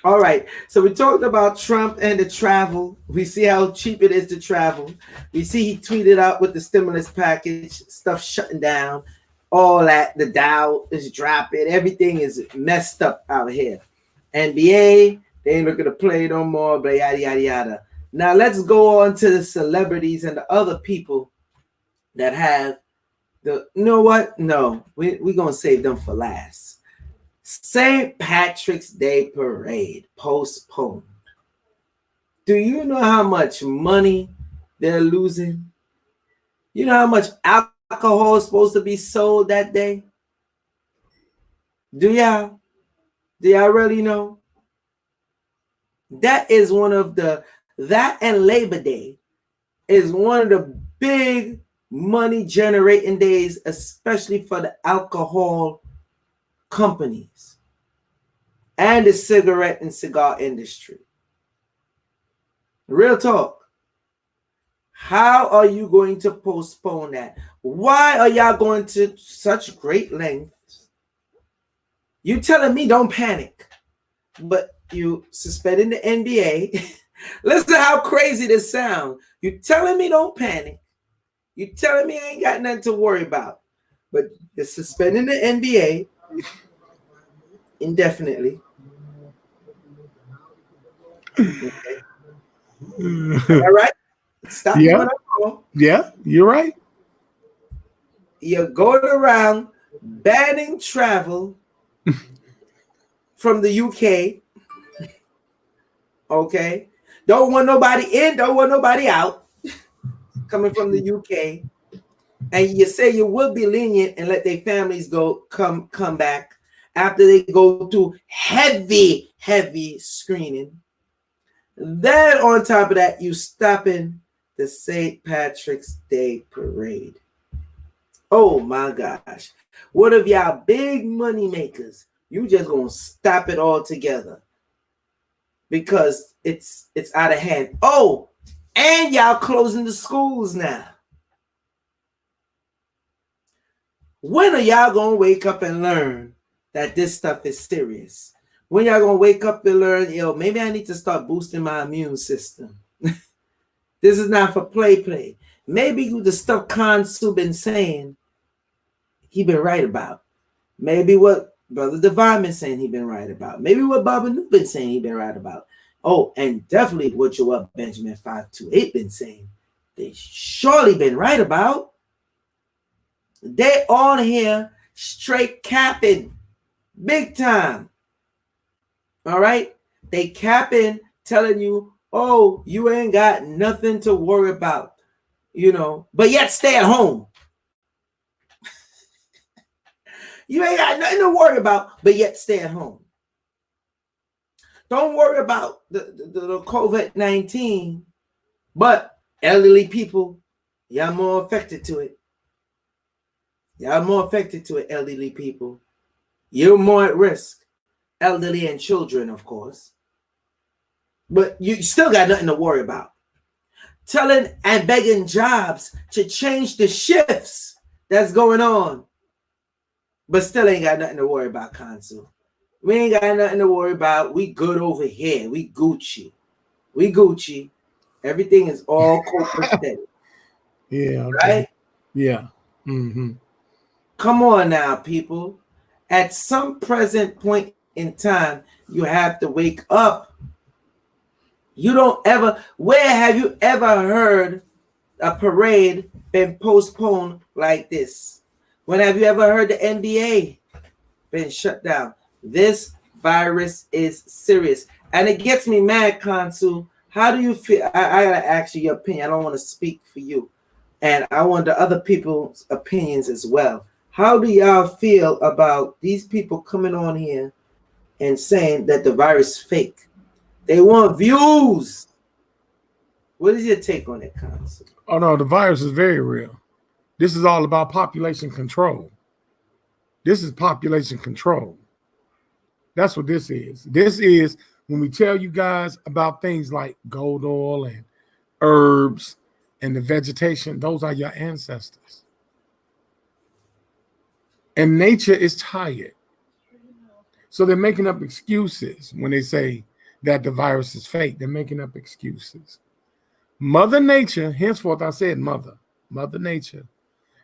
All right. So we talked about Trump and the travel. We see how cheap it is to travel. We see he tweeted out with the stimulus package, stuff shutting down. All that, the Dow is dropping. Everything is messed up out here. NBA, they ain't looking to play no more, but yada, yada, yada. Now, let's go on to the celebrities and the other people that have you know what? No, we're going to save them for last. St. Patrick's Day Parade postponed. Do you know how much money they're losing? You know how much alcohol is supposed to be sold that day? Do y'all really know? That is that and Labor Day is one of the big money generating days, especially for the alcohol companies and the cigarette and cigar industry. Real talk. How are you going to postpone that? Why are y'all going to such great lengths? You telling me don't panic, but you suspending the NBA. Listen how crazy this sounds. You telling me don't panic. You telling me I ain't got nothing to worry about. But you're suspending the NBA indefinitely. Okay. Am I right? Stop me Yeah, when I'm wrong. yeah, you're right. You're going around banning travel from the UK. Okay. Don't want nobody in, don't want nobody out coming from the UK. And you say you will be lenient and let their families come back after they go through heavy screening. Then on top of that, you stopping the St. Patrick's Day parade. Oh my gosh. What if y'all big money makers? You just gonna stop it all together because it's out of hand. Oh, and y'all closing the schools now. When are y'all gonna wake up and learn that this stuff is serious? When y'all gonna wake up and learn, maybe I need to start boosting my immune system. This is not for play. Maybe the stuff Kansu been saying, he been right about. Maybe what Brother Divine been saying, he been right about. Maybe what Baba Nu been saying, he been right about. Oh, and definitely what your Benjamin 528 been saying, they surely been right about. They all here straight capping, big time. All right? They capping, telling you, oh, you ain't got nothing to worry about, but yet stay at home. You ain't got nothing to worry about, but yet stay at home. Don't worry about the COVID-19, but elderly people, y'all more affected to it. Y'all more affected to it, elderly people. You're more at risk. Elderly and children, of course. But you still got nothing to worry about. Telling and begging jobs to change the shifts that's going on, but still ain't got nothing to worry about, Consul. We ain't got nothing to worry about. We good over here. We Gucci. Everything is all copacetic. Yeah. Okay. Right? Yeah. Mm-hmm. Come on now, people. At some present point in time, you have to wake up. Where have you ever heard a parade been postponed like this? When have you ever heard the NBA been shut down? This virus is serious. And it gets me mad, Kansu. How do you feel? I gotta ask you your opinion. I don't want to speak for you. And I want the other people's opinions as well. How do y'all feel about these people coming on here and saying that the virus is fake? They want views. What is your take on it, Kansu? Oh no, the virus is very real. This is all about population control. This is population control. That's what this is. This is when we tell you guys about things like gold oil and herbs and the vegetation, those are your ancestors. And nature is tired. So they're making up excuses when they say that the virus is fake. They're making up excuses. Mother Nature, henceforth I said Mother Nature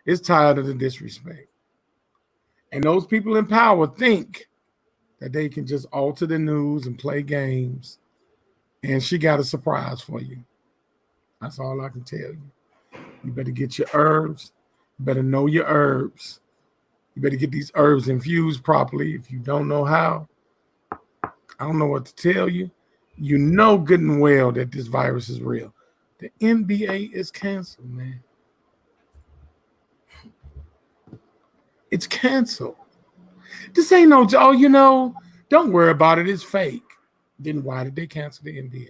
is tired of the disrespect. And those people in power think that they can just alter the news and play games. And she got a surprise for you. That's all I can tell you. You better get your herbs. You better know your herbs. You better get these herbs infused properly. If you don't know how, I don't know what to tell you. You know good and well that this virus is real. The NBA is canceled, man. It's canceled. This ain't no, don't worry about it. It's fake. Then why did they cancel the NBA?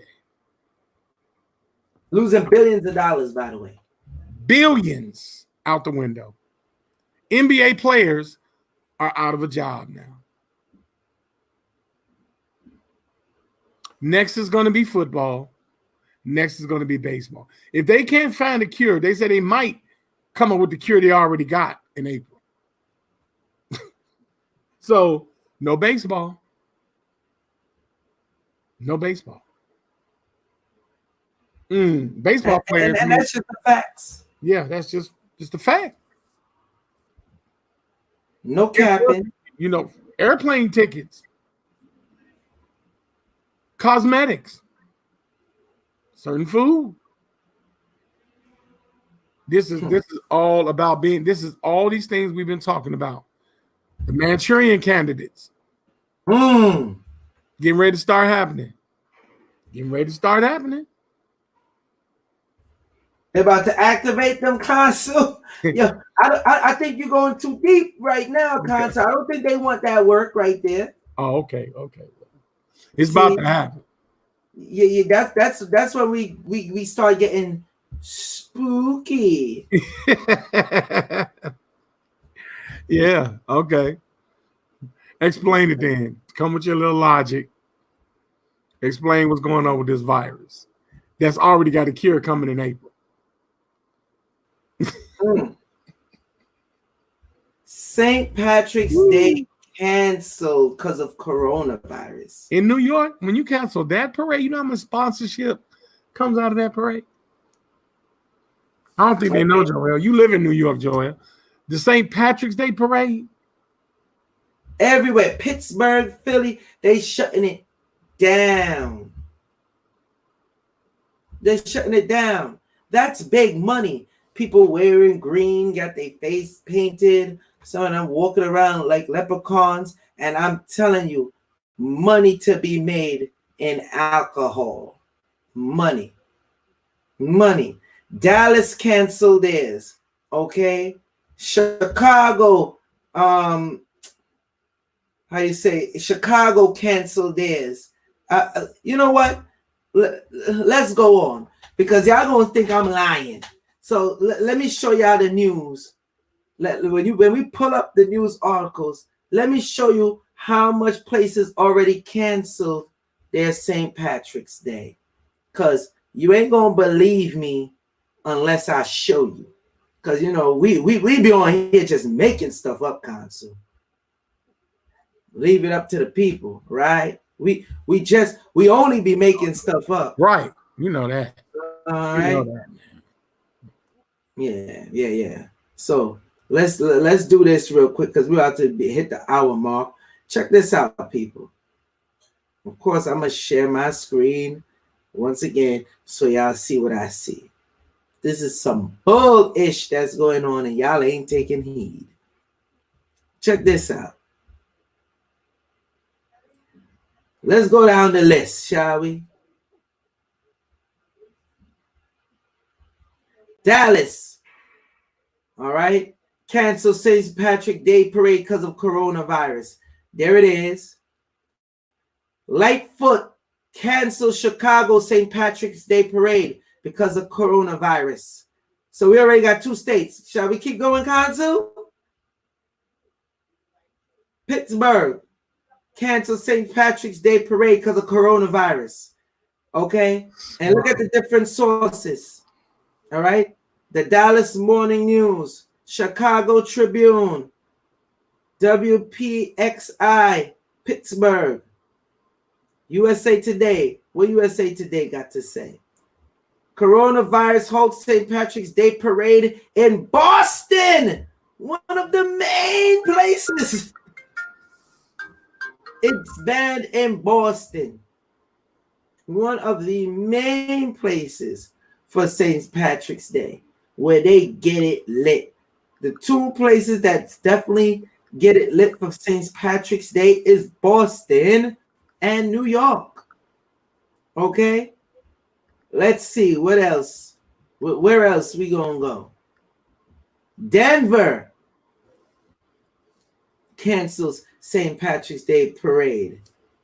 Losing billions of dollars, by the way. Billions out the window. NBA players are out of a job now. Next is going to be football. Next is going to be baseball. If they can't find a cure, they say they might come up with the cure they already got in April. So, no baseball. No baseball. Baseball players. And that's just the facts. Yeah, that's just a fact. No capping. You know, airplane tickets, cosmetics, certain food. This is all about being. This is all these things we've been talking about. The Manchurian candidates getting ready to start happening. They're about to activate them consul. Yeah, I think you're going too deep right now, consul. I don't think they want that work right there. Oh, okay. It's about to happen. Yeah, that's when we start getting spooky. Yeah, okay. Explain it then. Come with your little logic. Explain what's going on with this virus that's already got a cure coming in April. St. Patrick's Day canceled because of coronavirus. In New York, when you cancel that parade, you know how much sponsorship comes out of that parade? I don't think they know, Joel. You live in New York, Joel. The St. Patrick's Day parade? Everywhere. Pittsburgh, Philly, they shutting it down. They're shutting it down. That's big money. People wearing green, got their face painted. Some of them walking around like leprechauns. And I'm telling you, money to be made in alcohol. Money. Dallas canceled theirs. Okay. Chicago, Chicago canceled theirs. You know what? Let's go on because y'all gonna think I'm lying. So let me show y'all the news. When we pull up the news articles, let me show you how much places already canceled their St. Patrick's Day. Because you ain't gonna believe me unless I show you. Because you know we be on here just making stuff up, consul. Leave it up to the people, right? We only be making stuff up. Right. You know that. All right. Yeah. So let's do this real quick because we're about to hit the hour mark. Check this out, people. Of course, I'm gonna share my screen once again so y'all see what I see. This is some bullish that's going on and y'all ain't taking heed. Check this out. Let's go down the list, shall we? Dallas. All right. Cancel St. Patrick's Day parade because of coronavirus. There it is. Lightfoot. Cancel Chicago St. Patrick's Day parade because of coronavirus. So we already got 2 states. Shall we keep going, Consul? Pittsburgh. Cancel St. Patrick's Day parade because of coronavirus. Okay? And look at the different sources. All right? The Dallas Morning News, Chicago Tribune, WPXI, Pittsburgh, USA Today. What USA Today got to say? Coronavirus halts St. Patrick's Day parade in Boston, one of the main places. It's banned in Boston, one of the main places for St. Patrick's Day, where they get it lit. The 2 places that definitely get it lit for St. Patrick's Day is Boston and New York. Okay? Let's see, what else? Where else we gonna go? Denver cancels St. Patrick's Day parade.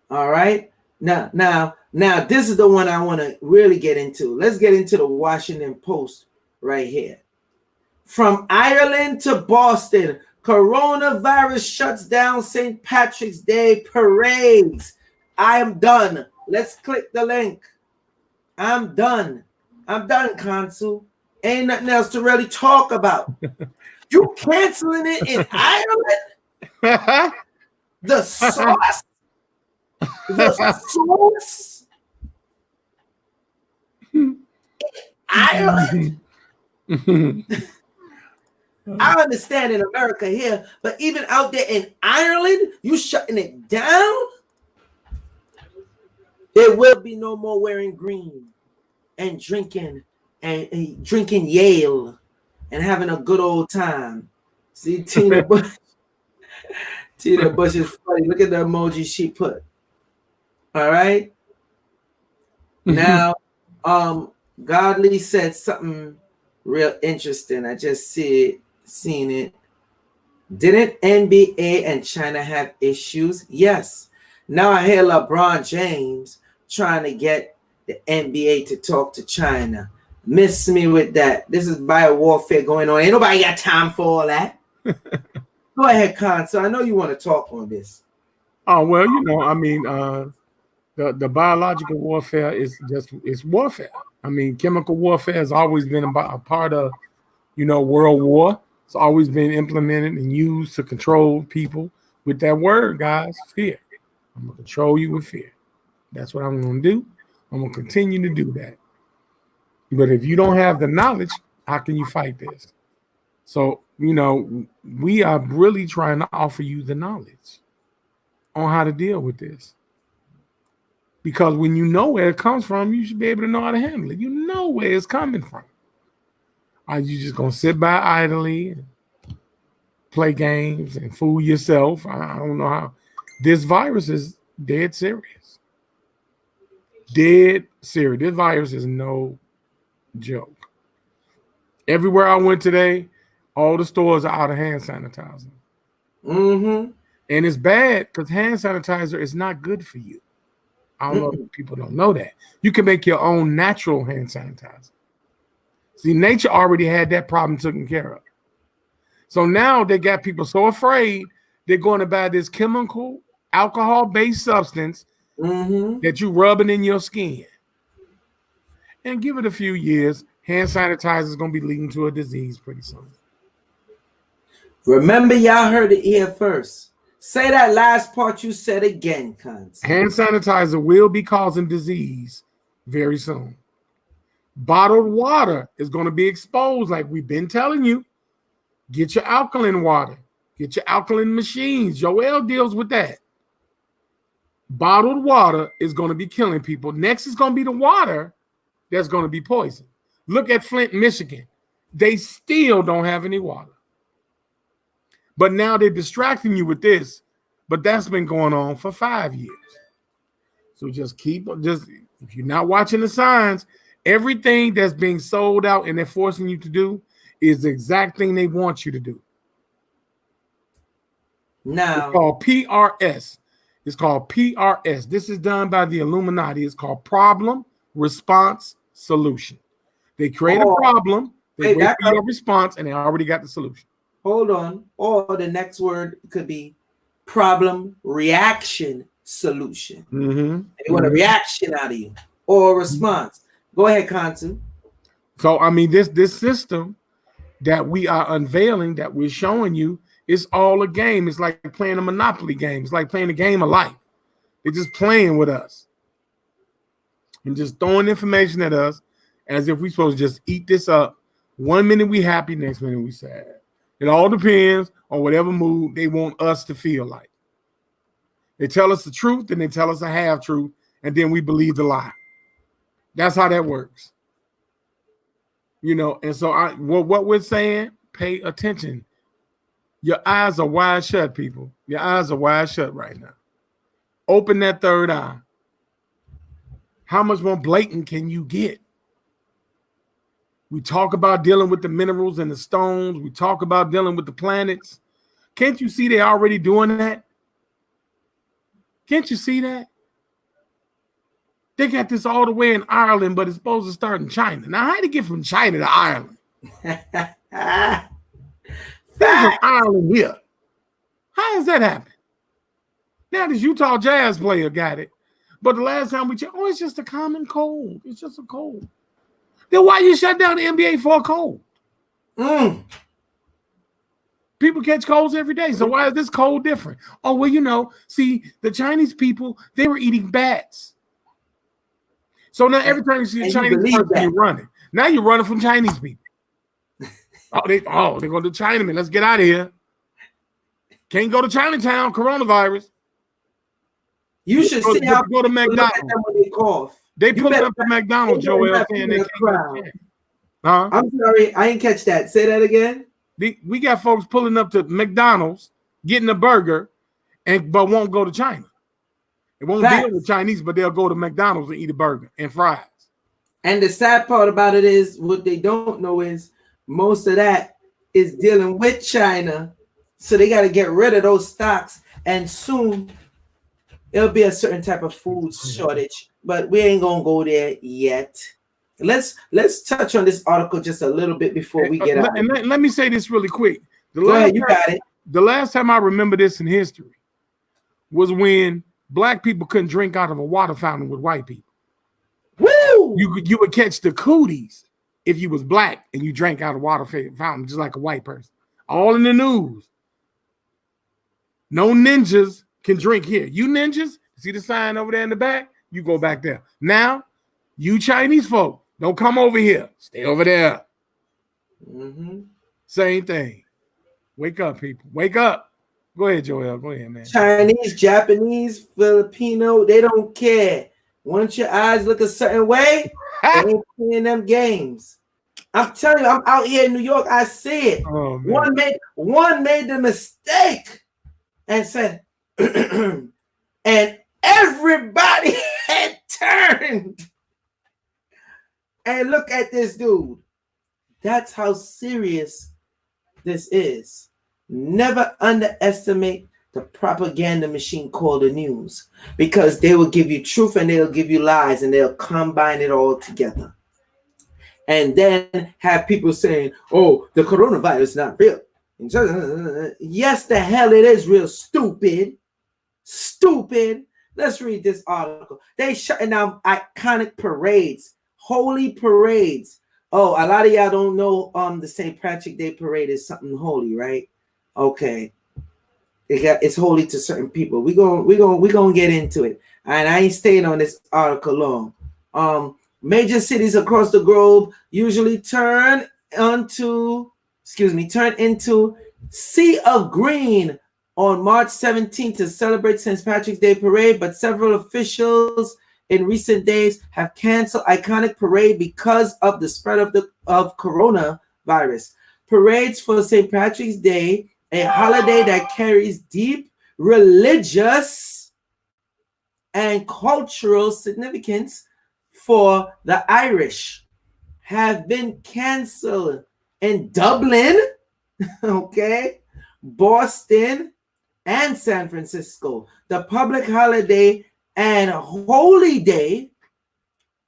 All right? Now, this is the one I want to really get into. Let's get into the Washington Post right here. From Ireland to Boston, coronavirus shuts down St. Patrick's Day parades. I am done. Let's click the link. I'm done, Consul. Ain't nothing else to really talk about. You canceling it in Ireland? The sauce? The sauce Ireland? I understand in America here, but even out there in Ireland, you shutting it down? There will be no more wearing green and drinking drinking Yale and having a good old time. See, Tina Bush. Tina Bush is funny. Look at the emoji she put. All right. Now, Godly said something real interesting. I just seen it. Didn't NBA and China have issues? Yes. Now I hear LeBron James trying to get the NBA to talk to China. Miss me with that. This is bio warfare going on. Ain't nobody got time for all that. Go ahead, Khan. So I know you want to talk on this. Oh well, I mean, the biological warfare is it's warfare. I mean, chemical warfare has always been a part of, World War. It's always been implemented and used to control people with that word, guys, fear. I'm gonna control you with fear. That's what I'm gonna do. I'm gonna continue to do that. But if you don't have the knowledge, how can you fight this? So, we are really trying to offer you the knowledge on how to deal with this. Because when you know where it comes from, you should be able to know how to handle it. You know where it's coming from. Are you just going to sit by idly and play games and fool yourself? I don't know how. This virus is dead serious. Dead serious. This virus is no joke. Everywhere I went today, all the stores are out of hand sanitizer. Mm-hmm. And it's bad because hand sanitizer is not good for you. I don't know if people don't know that. You can make your own natural hand sanitizer. See, nature already had that problem taken care of. So now they got people so afraid they're going to buy this chemical, alcohol-based substance that you rubbing in your skin. And give it a few years, hand sanitizer is going to be leading to a disease pretty soon. Remember, y'all heard it here first. Say that last part you said again, cunts. Hand sanitizer will be causing disease very soon. Bottled water is going to be exposed, like we've been telling you. Get your alkaline water. Get your alkaline machines. Joel deals with that. Bottled water is going to be killing people. Next is going to be the water that's going to be poisoned. Look at Flint, Michigan. They still don't have any water. But now they're distracting you with this. But that's been going on for 5 years. So if you're not watching the signs, everything that's being sold out and they're forcing you to do is the exact thing they want you to do. Now, it's called PRS. It's called PRS. This is done by the Illuminati. It's called Problem, Response, Solution. They create a problem, they wait for your response, and they already got the solution. Hold on. Or the next word could be problem, reaction, solution. They want a reaction out of you or a response. Go ahead, Kantu. So, I mean, this system that we are unveiling, that we're showing you, is all a game. It's like playing a Monopoly game. It's like playing a game of life. They're just playing with us and just throwing information at us as if we're supposed to just eat this up. 1 minute we happy, next minute we sad. It all depends on whatever mood they want us to feel like. They tell us the truth, and they tell us a half truth, and then we believe the lie. That's how that works. And so what we're saying, pay attention. Your eyes are wide shut, people. Your eyes are wide shut right now. Open that third eye. How much more blatant can you get? We talk about dealing with the minerals and the stones. We talk about dealing with the planets. Can't you see they're already doing that? Can't you see that? They got this all the way in Ireland, but it's supposed to start in China. Now, how did it get from China to Ireland? From Ireland here. How does that happen? Now, this Utah Jazz player got it. But the last time we checked, it's just a common cold. It's just a cold. Then why you shut down the NBA for a cold? People catch colds every day. So why is this cold different? Oh, well, see, the Chinese people, they were eating bats. So now every time you see a Chinese person, you're running. Now you're running from Chinese people. They're going to Chinaman. Let's get out of here. Can't go to Chinatown. Coronavirus. You should see how go to McDonald's when they cough. They pulling up to McDonald's, Joel, saying they can't go. Huh? I'm sorry, I didn't catch that. Say that again. We got folks pulling up to McDonald's, getting a burger, but won't go to China. It won't deal with Chinese, but they'll go to McDonald's and eat a burger and fries. And the sad part about it is, what they don't know is most of that is dealing with China. So they got to get rid of those stocks, and soon it'll be a certain type of food shortage. But we ain't gonna go there yet. Let's touch on this article just a little bit before we get out. And let me say this really quick. Go ahead, you got it. The last time I remember this in history was when black people couldn't drink out of a water fountain with white people. Woo! You would catch the cooties if you was black and you drank out of a water fountain just like a white person. All in the news. No ninjas can drink here. You ninjas, see the sign over there in the back? You go back there. Now, you Chinese folk, don't come over here. Stay over there. Mm-hmm. Same thing. Wake up, people. Wake up. Go ahead, Joel. Go ahead, man. Chinese, Japanese, Filipino, they don't care. Once your eyes look a certain way, they ain't playing them games. I'm telling you, I'm out here in New York. I see it. Oh, One made the mistake and said, and everybody had turned. And look at this dude. That's how serious this is. Never underestimate the propaganda machine called the news, because they will give you truth and they'll give you lies and they'll combine it all together. And then have people saying, oh, the coronavirus is not real. Yes, the hell it is real, stupid. Stupid. Let's read this article. They shutting down iconic parades, holy parades. Oh, a lot of y'all don't know the St. Patrick's Day parade is something holy, right? Okay. It's holy to certain people. We're gonna get into it. And I ain't staying on this article long. Major cities across the globe usually turn into sea of green on March 17th to celebrate St. Patrick's Day parade, but several officials in recent days have canceled iconic parade because of the spread of coronavirus. Parades for St. Patrick's Day, a holiday that carries deep religious and cultural significance for the Irish, have been canceled in Dublin, okay, Boston, and San Francisco. The public holiday and holy day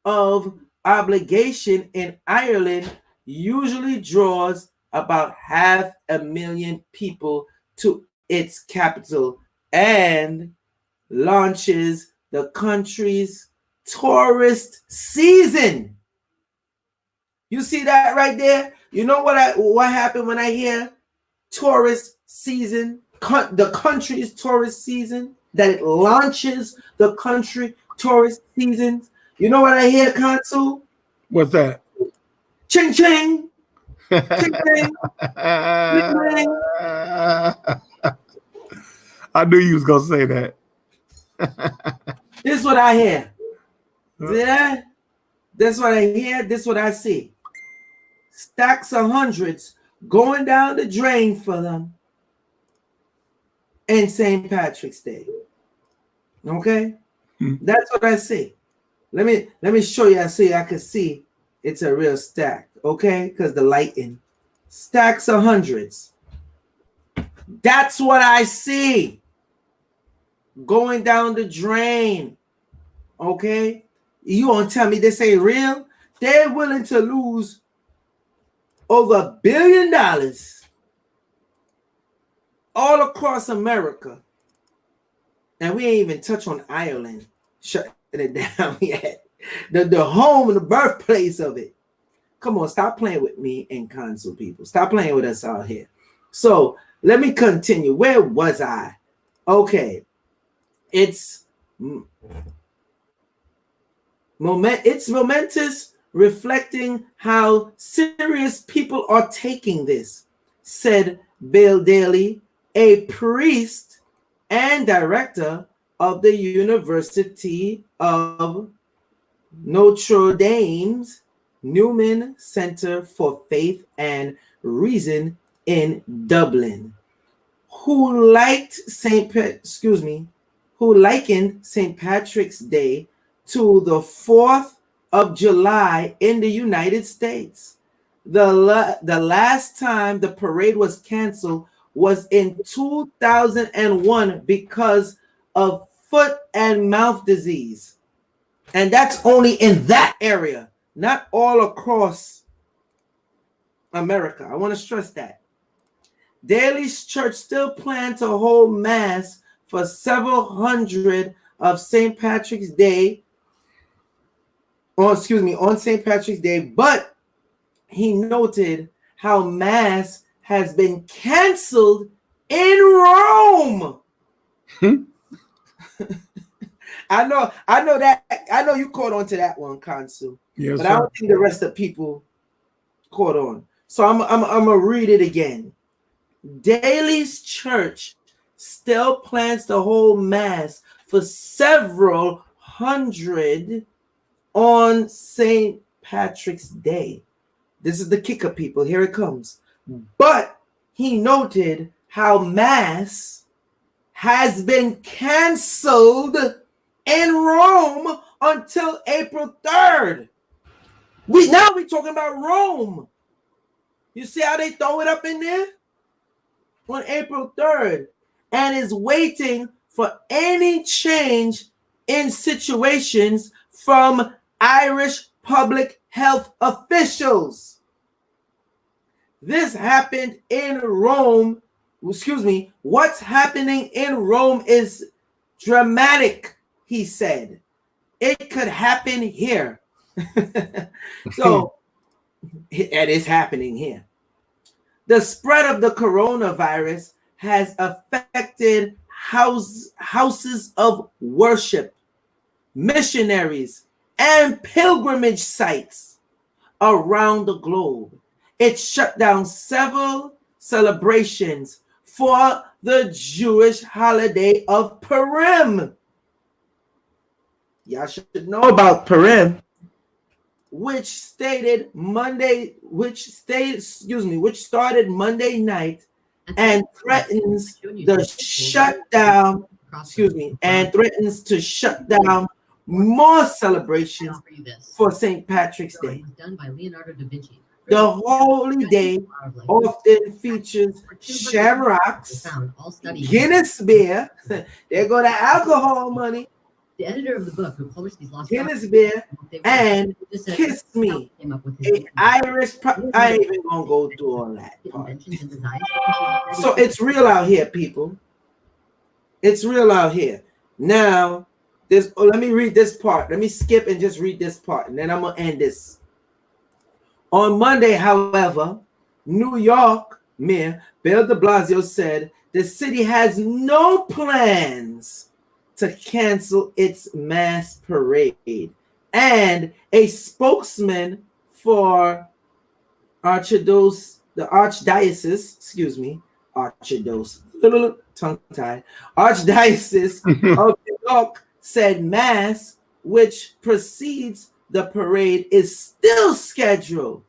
of obligation in Ireland usually draws about 500,000 people to its capital and launches the country's tourist season. You see that right there? You know what happened when I hear tourist season, the country's tourist season, that it launches the country tourist seasons? You know what I hear, Kansu? What's that? Ching ching. Ching ching. Ching, ching. I knew you was gonna say that. This is what I hear. See that? That's what I hear. This is what I see. Stacks of hundreds going down the drain for them in St. Patrick's Day. Okay? That's what I see. Let me show you. I can see it's a real stack. Okay? Because the lighting. Stacks of hundreds. That's what I see. Going down the drain. Okay? You won't tell me this ain't real? They're willing to lose over $1 billion all across America. And we ain't even touch on Ireland shutting it down yet. The home and the birthplace of it. Come on, stop playing with me and console people. Stop playing with us out here. So let me continue. Where was I? Okay. It's momentous reflecting how serious people are taking this, said Bill Daly, a priest and director of the University of Notre Dame's Newman Center for Faith and Reason in Dublin, who likened St. Patrick's Day to the 4th of July in the United States. The last time the parade was canceled was in 2001 because of foot and mouth disease. And that's only in that area, not all across America. I want to stress that. Daly's church still planned to hold mass for several hundred of St. Patrick's Day, on St. Patrick's Day, but he noted how mass has been canceled in Rome. I know you caught on to that one, Kansu. Yes, but sir. I don't think the rest of the people caught on. So I'm gonna read it again. Daly's church still plans to hold mass for several hundred on St. Patrick's Day. This is the kicker, people. Here it comes. But he noted how mass has been canceled in Rome until April 3rd. We're talking about Rome. You see how they throw it up in there? On April 3rd, and is waiting for any change in situations from Irish public health officials. This happened in Rome. What's happening in Rome is dramatic, he said. It could happen here. So, it is happening here. The spread of the coronavirus has affected houses of worship, missionaries, and pilgrimage sites around the globe. It shut down several celebrations for the Jewish holiday of Purim. Y'all should know about Purim, which started Monday night and threatens the shutdown, and threatens to shut down more celebrations for St. Patrick's Day. The holy day often features shamrocks, Guinness beer, there go the alcohol money, The editor of the book who published these lost Guinness beer, and Kiss Me, Irish. I ain't even gonna go through all that part. So it's real out here, people. It's real out here. Now, let me read this part. Let me skip and just read this part, and then I'm gonna end this. On Monday, however, New York Mayor Bill de Blasio said the city has no plans to cancel its mass parade, and a spokesman for Archdiocese of New York said mass, which precedes the parade, is still scheduled.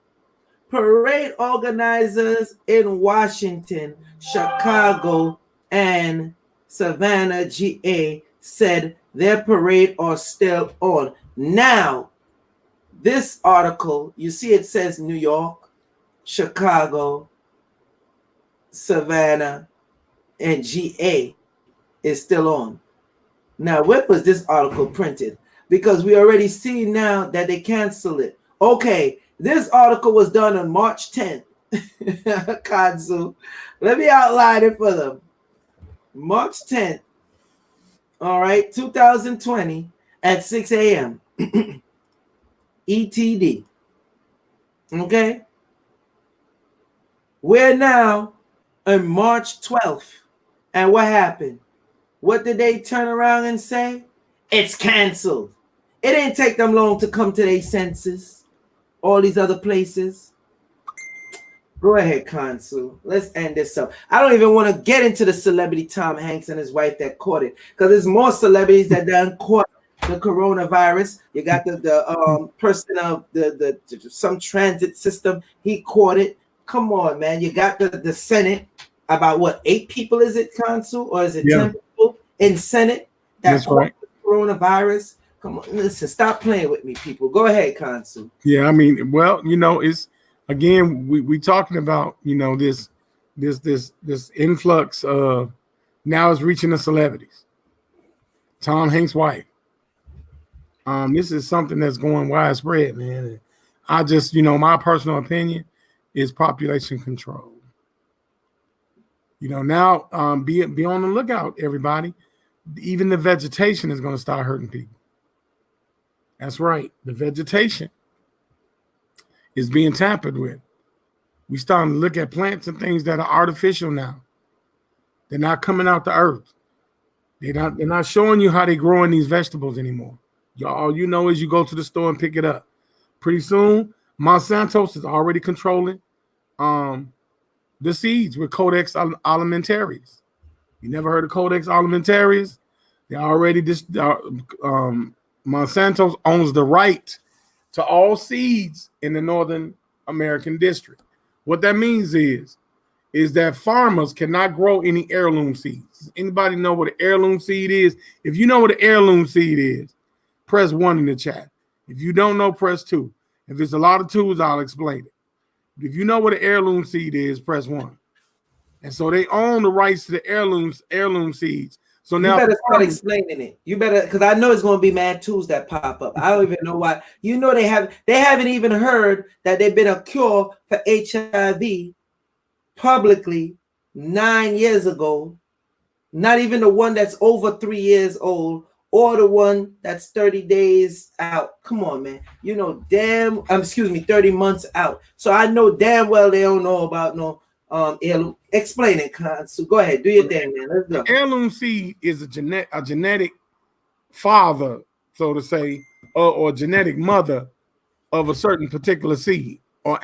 Parade organizers in Washington, Chicago, and Savannah, GA, said their parade are still on. Now, this article, you see it says New York, Chicago, Savannah, and GA is still on. Now, when was this article printed? Because we already see now that they cancel it. Okay, this article was done on March 10th. Kanzu, let me outline it for them. March 10th, all right, 2020 at 6 a.m. ETD. Okay? We're now on March 12th. And what happened? What did they turn around and say? It's canceled. It didn't take them long to come to their senses. all these other places. Go ahead, Consul. Let's end this up. I don't even want to get into the celebrity Tom Hanks and his wife that caught it, because there's more celebrities that done caught the coronavirus. You got the person of the some transit system. He caught it. Come on, man. You got the Senate. About what, 8 people is it, Consul, or is it 10 people in Senate that caught the coronavirus? Come on, listen. Stop playing with me, people. Go ahead, Consul. Yeah, I mean, well, it's again we talking about this influx of now it's reaching the celebrities. Tom Hanks' wife. This is something that's going widespread, man. I just, my personal opinion is population control. Now be on the lookout, everybody. Even the vegetation is going to start hurting people. That's right. The vegetation is being tampered with. We starting to look at plants and things that are artificial now. They're not coming out the earth. They're not showing you how they grow in these vegetables anymore. All you know is you go to the store and pick it up. Pretty soon, Monsanto is already controlling the seeds with Codex Alimentarius. You never heard of Codex Alimentarius? They already Monsanto owns the right to all seeds in the Northern American district. What that means is that farmers cannot grow any heirloom seeds. Anybody know what an heirloom seed is? If you know what an heirloom seed is, press 1 in the chat. If you don't know, press 2. If there's a lot of 2s, I'll explain it. If you know what an heirloom seed is, press 1. And so they own the rights to the heirloom seeds. So now you better start explaining it. You better, because I know it's going to be mad 2s that pop up. I don't even know why. They haven't even heard that there's been a cure for HIV publicly 9 years ago. Not even the one that's over 3 years old, or the one that's 30 days out. Come on, man. 30 months out. So I know damn well they don't know about no heirloom. Explain it, Con. So go ahead, do your thing, man. Let's go. The heirloom seed is a genetic father, so to say, or genetic mother of a certain particular seed or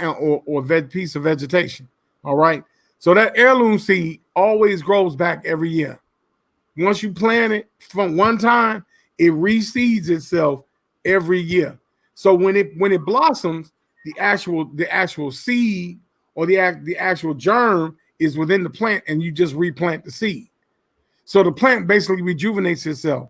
piece of vegetation. All right. So that heirloom seed always grows back every year. Once you plant it from one time, it reseeds itself every year. So when it blossoms, the actual seed or the actual germ is within the plant, and you just replant the seed. So the plant basically rejuvenates itself.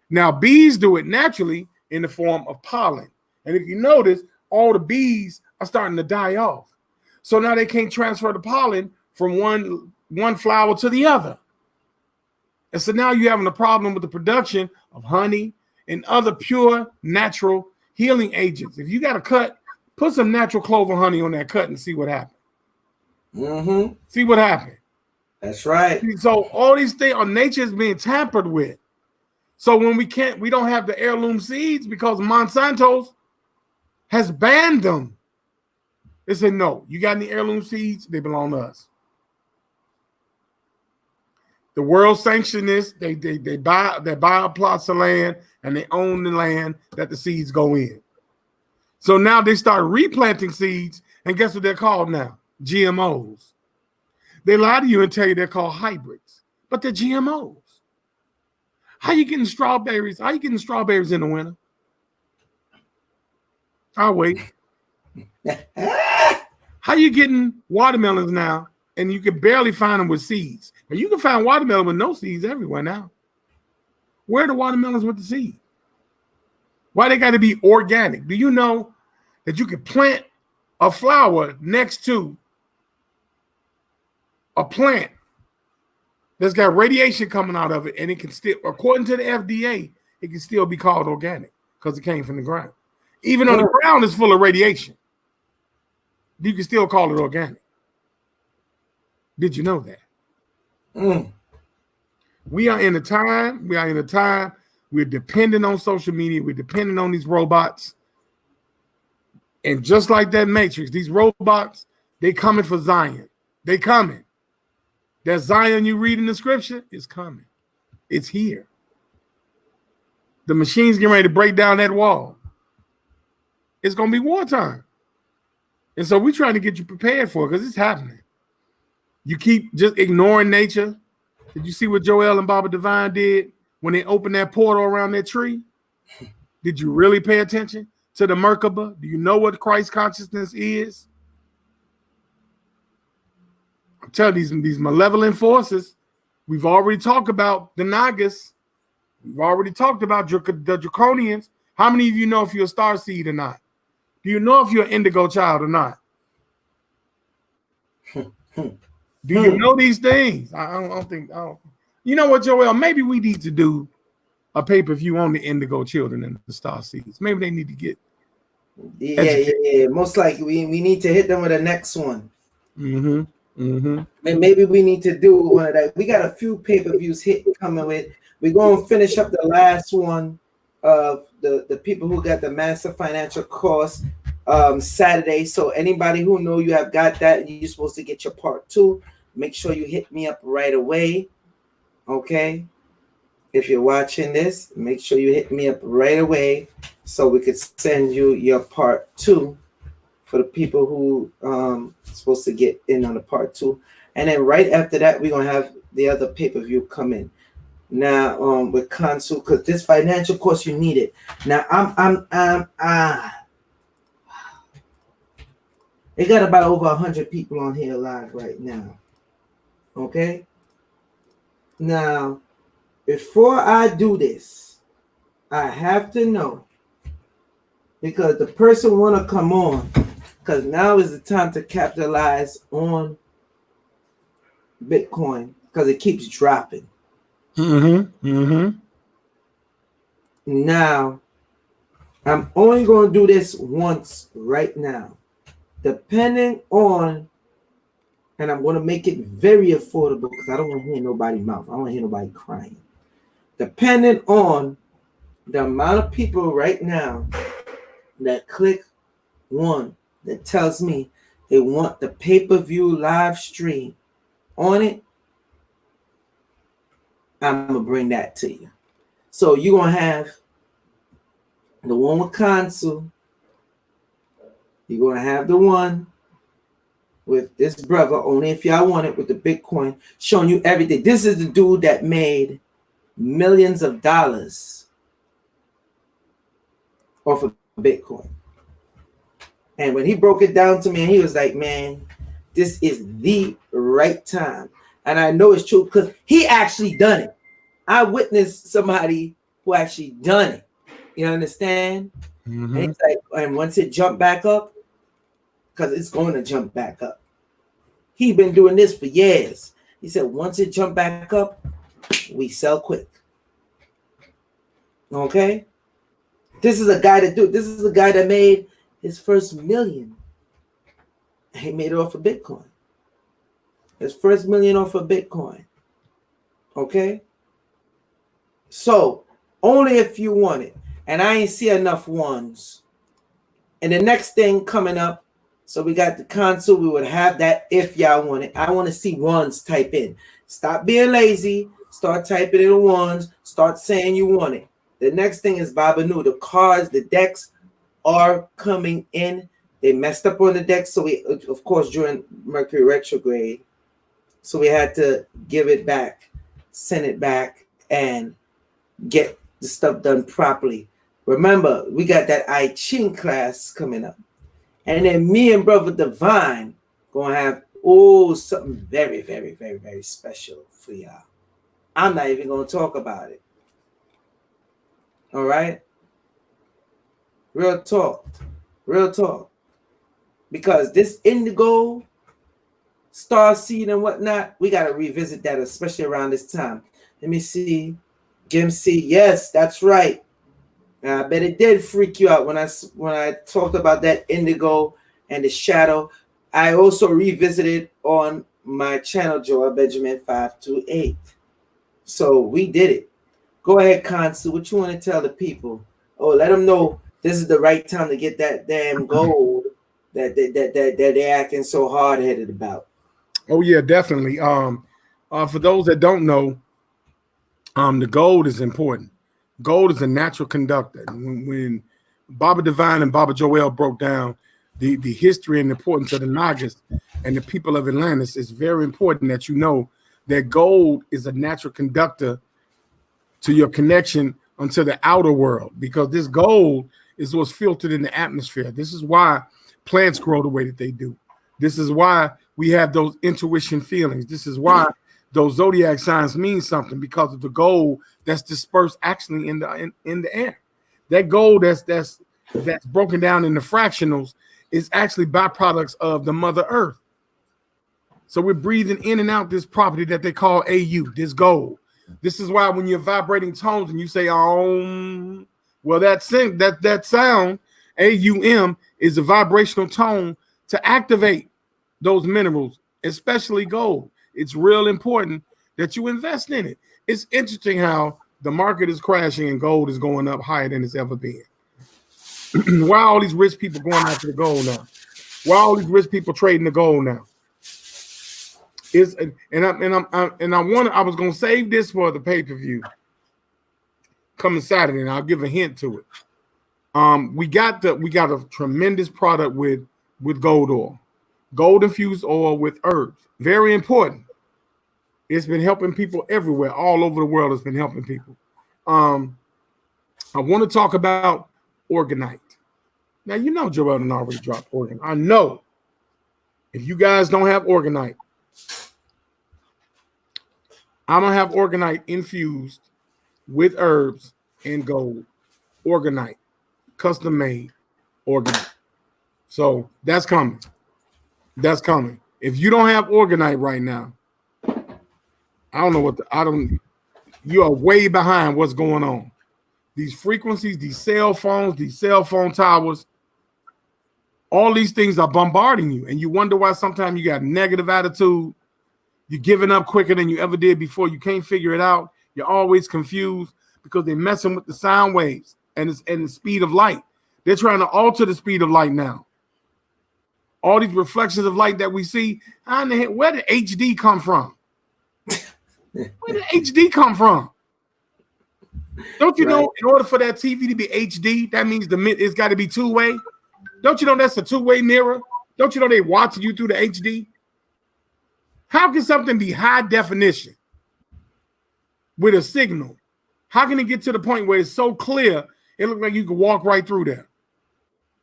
Now bees do it naturally in the form of pollen, and if you notice, all the bees are starting to die off. So now they can't transfer the pollen from one flower to the other. And so now you're having a problem with the production of honey and other pure, natural healing agents. If you got a cut, put some natural clover honey on that cut and see what happens. Mm-hmm. See what happened. That's right. So all these things on nature is being tampered with. So when we don't have the heirloom seeds because Monsanto has banned them. They said, no, you got any heirloom seeds? They belong to us. The world sanctioned this. They buy plots of land and they own the land that the seeds go in. So now they start replanting seeds, and guess what they're called now? GMOs. They lie to you and tell you they're called hybrids, but they're GMOs. How you getting strawberries? How you getting strawberries in the winter? I'll wait. How you getting watermelons now, and you can barely find them with seeds? And you can find watermelon with no seeds everywhere now. Where are the watermelons with the seed? Why they got to be organic? Do you know that you can plant a flower next to a plant that's got radiation coming out of it, and it can still, according to the FDA, it can still be called organic because it came from the ground. Even though the ground is full of radiation, you can still call it organic. Did you know that? We are in a time we're dependent on social media. We're dependent on these robots. And just like that Matrix, these robots, they coming for Zion. They coming. That Zion you read in the scripture is coming. It's here. The machine's getting ready to break down that wall. It's going to be wartime. And so we're trying to get you prepared for it because it's happening. You keep just ignoring nature. Did you see what Joel and Baba Divine did when they opened that portal around that tree? Did you really pay attention to the Merkaba? Do you know what Christ consciousness is? I'm telling you, these malevolent forces, we've already talked about the Nagas. We've already talked about the Draconians. How many of you know if you're a star seed or not? Do you know if you're an indigo child or not? Do you know these things? I don't think. You know what, Joel? Maybe we need to do a pay-per-view on the indigo children and the star seeds. Maybe they need to get Yeah. Most likely we need to hit them with the next one. And maybe we need to do one of that. We got a few pay-per-views coming with. We're going to finish up the last one of the people who got the massive financial course Saturday. So anybody who know you have got that, you're supposed to get your part 2. Make sure you hit me up right away. Okay. If you're watching this, make sure you hit me up right away so we could send you your part 2 for the people who supposed to get in on the part 2. And then right after that, we're gonna have the other pay-per-view come in. Now with Kansu, because this financial course you need it. Now they got about over 100 people on here live right now. Okay. Now, before I do this, I have to know, because the person want to come on, because now is the time to capitalize on Bitcoin because it keeps dropping. Now, I'm only going to do this once right now, depending on, and I'm going to make it very affordable because I don't want to hear nobody's mouth. I don't want to hear nobody crying. Depending on the amount of people right now that click one that tells me they want the pay-per-view live stream on it, I'm going to bring that to you. So you're going to have the one with Kansu. You're going to have the one with this brother, only if y'all want it, with the Bitcoin, showing you everything. This is the dude that made millions of dollars off of Bitcoin. And when he broke it down to me, he was like, man, this is the right time. And I know it's true because he actually done it. I witnessed somebody who actually done it. You understand? And he's like, and once it jumped back up, because it's going to jump back up. He been doing this for years. He said, once it jump back up, we sell quick. Okay? This is a guy that made his first million. He made it off of Bitcoin. His first million off of Bitcoin. Okay? So, only if you want it. And I ain't see enough ones. And the next thing coming up, so we got the console. We would have that if y'all want it. I want to see ones type in. Stop being lazy. Start typing in ones. Start saying you want it. The next thing is Baba Nu. The cards, the decks are coming in. They messed up on the decks. So we, of course, during Mercury retrograde, so we had to give it back, send it back, and get the stuff done properly. Remember, we got that I Ching class coming up. And then me and Brother Divine gonna have something very, very, very, very special for y'all. I'm not even gonna talk about it. All right? Real talk. Because this indigo, star seed and whatnot, we gotta revisit that, especially around this time. Let me see. Jim C. Yes, that's right. I bet it did freak you out when I talked about that indigo and the shadow. I also revisited on my channel, Joel Benjamin 528. So we did it. Go ahead, Consul. What you want to tell the people? Oh, let them know this is the right time to get that damn gold that they're acting so hard-headed about. Oh yeah, definitely. For those that don't know, the gold is important. Gold is a natural conductor. When Baba Divine and Baba Joel broke down the history and importance of the Nagas and the people of Atlantis, it's very important that you know that gold is a natural conductor to your connection unto the outer world, because this gold is what's filtered in the atmosphere. This is why plants grow the way that they do. This is why we have those intuition feelings. This is why those zodiac signs mean something, because of the gold that's dispersed actually in the air. That gold that's broken down into fractionals is actually byproducts of the Mother Earth. So we're breathing in and out this property that they call AU, this gold. This is why when you're vibrating tones and you say "om," well, that sound AUM is a vibrational tone to activate those minerals, especially gold. It's real important that you invest in it. It's interesting how the market is crashing and gold is going up higher than it's ever been. Why are all these rich people going after the gold now? Why are all these rich people trading the gold now? I was gonna save this for the pay-per-view coming Saturday, and I'll give a hint to it. We got a tremendous product with gold oil, gold infused oil with herbs. Very important. It's been helping people everywhere, all over the world. It's been helping people. I want to talk about Organite. Now, you know Joel done already dropped Organite. I know. If you guys don't have Organite, I'm going to have Organite infused with herbs and gold. Organite. Custom made Organite. So that's coming. That's coming. If you don't have Organite right now, you are way behind what's going on. These frequencies, these cell phones, these cell phone towers, all these things are bombarding you. And you wonder why sometimes you got negative attitude. You're giving up quicker than you ever did before. You can't figure it out. You're always confused because they're messing with the sound waves and the speed of light. They're trying to alter the speed of light now. All these reflections of light that we see, where did HD come from? Where did HD come from? Don't you know in order for that TV to be HD, that means it's got to be two-way? Don't you know that's a two-way mirror? Don't you know they watching you through the HD? How can something be high definition with a signal? How can it get to the point where it's so clear it looks like you can walk right through there?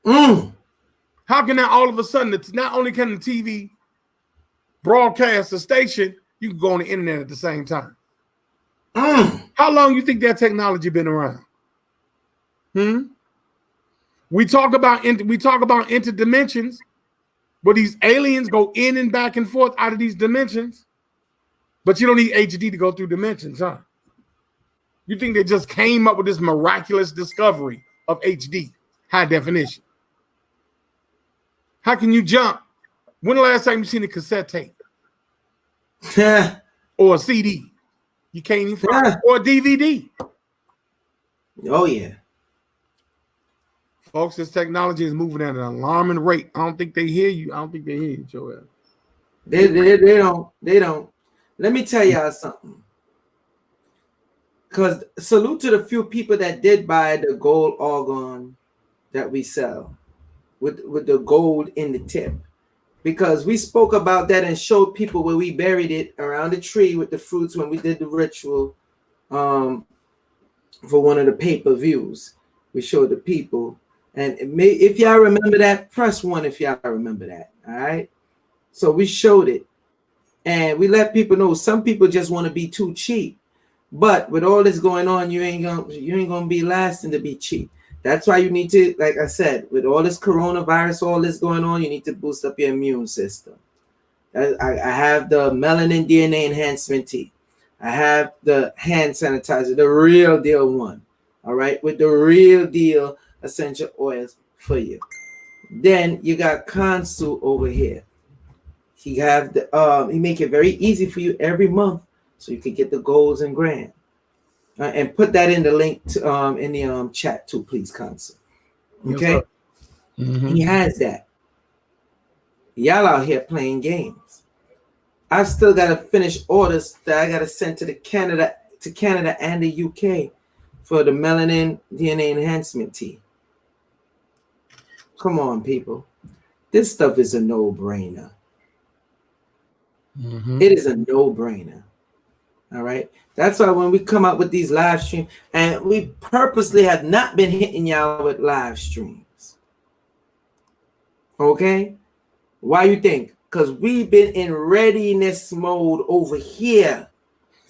How can that all of a sudden, it's not only can the TV broadcast a station, you can go on the internet at the same time? How long you think that technology been around? We talk about interdimensions, but these aliens go in and back and forth out of these dimensions. But you don't need HD to go through dimensions, huh? You think they just came up with this miraculous discovery of HD, high definition? How can you jump? When the last time you seen a cassette tape? Or a CD? You can't even find it. Or a DVD. Oh, yeah. Folks, this technology is moving at an alarming rate. I don't think they hear you. Joel. They don't. Let me tell y'all something. Because salute to the few people that did buy the gold argon that we sell with the gold in the tip. Because we spoke about that and showed people where we buried it around the tree with the fruits when we did the ritual for one of the pay-per-views. We showed the people. And if y'all remember that, press 1 if y'all remember that. All right. So we showed it. And we let people know some people just want to be too cheap. But with all this going on, you ain't gonna be lasting to be cheap. That's why you need to, like I said, with all this coronavirus, all this going on, you need to boost up your immune system. I have the melanin DNA enhancement tea. I have the hand sanitizer, the real deal one. All right, with the real deal essential oils for you. Then you got Kansu over here. He have the he make it very easy for you every month, so you can get the golds and grand. And put that in the link to, in the chat too, please, Kansu. Okay, He has that. Y'all out here playing games. I've still got to finish orders that I got to send to Canada and the UK for the melanin DNA enhancement tea. Come on, people. This stuff is a no-brainer. Mhm. It is a no-brainer. All right. That's why when we come out with these live streams, and we purposely have not been hitting y'all with live streams. Okay? Why you think? Because we've been in readiness mode over here.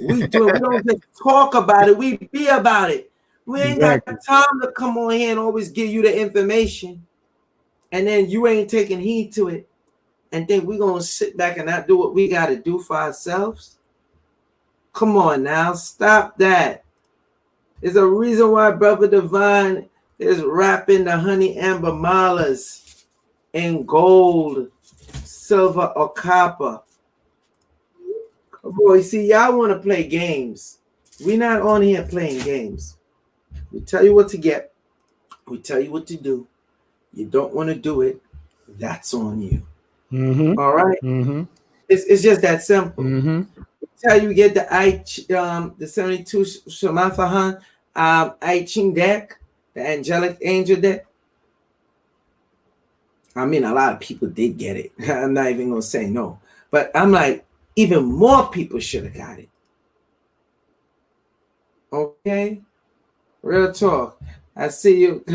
We don't just talk about it, we be about it. We ain't Exactly. got time to come on here and always give you the information. And then you ain't taking heed to it. And then we're gonna sit back and not do what we gotta do for ourselves. Come on now, stop that. There's a reason why Brother Divine is wrapping the honey amber malas in gold, silver, or copper. Boy, see, y'all want to play games. We're not on here playing games. We tell you what to get. We tell you what to do. You don't want to do it. That's on you. Mm-hmm. All right. Mm-hmm. It's just that simple. Mm-hmm. Tell you get the 72 Shamafahan I Ching deck, the angelic angel deck. I mean, a lot of people did get it. I'm not even gonna say no, but I'm like, even more people should have got it. Okay, real talk. I see you.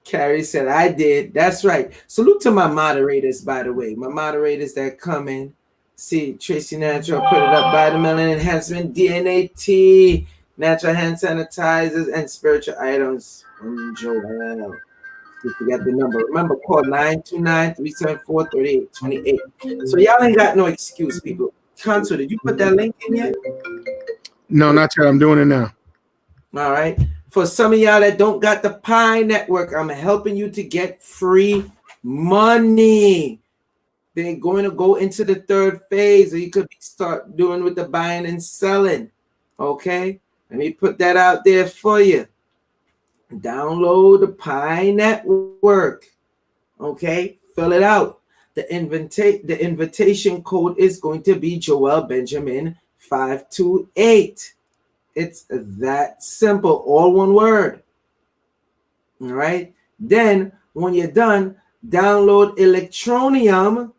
Carrie said I did. That's right. Salute to my moderators, by the way. My moderators that come in. See, Tracy Natural put it up. Vitamin enhancement, DNA T, natural hand sanitizers, and spiritual items from Joel. You forgot the number. Remember, call 929-374-3828. So y'all ain't got no excuse, people. Consul, did you put that link in yet? No, not yet. I'm doing it now. All right. For some of y'all that don't got the Pi Network, I'm helping you to get free money. They're going to go into the third phase, or you could start doing with the buying and selling. Okay. Let me put that out there for you. Download the Pi Network. Okay. Fill it out. The invitation code is going to be Joel Benjamin 528. It's that simple, all one word. All right. Then when you're done, download Electronium,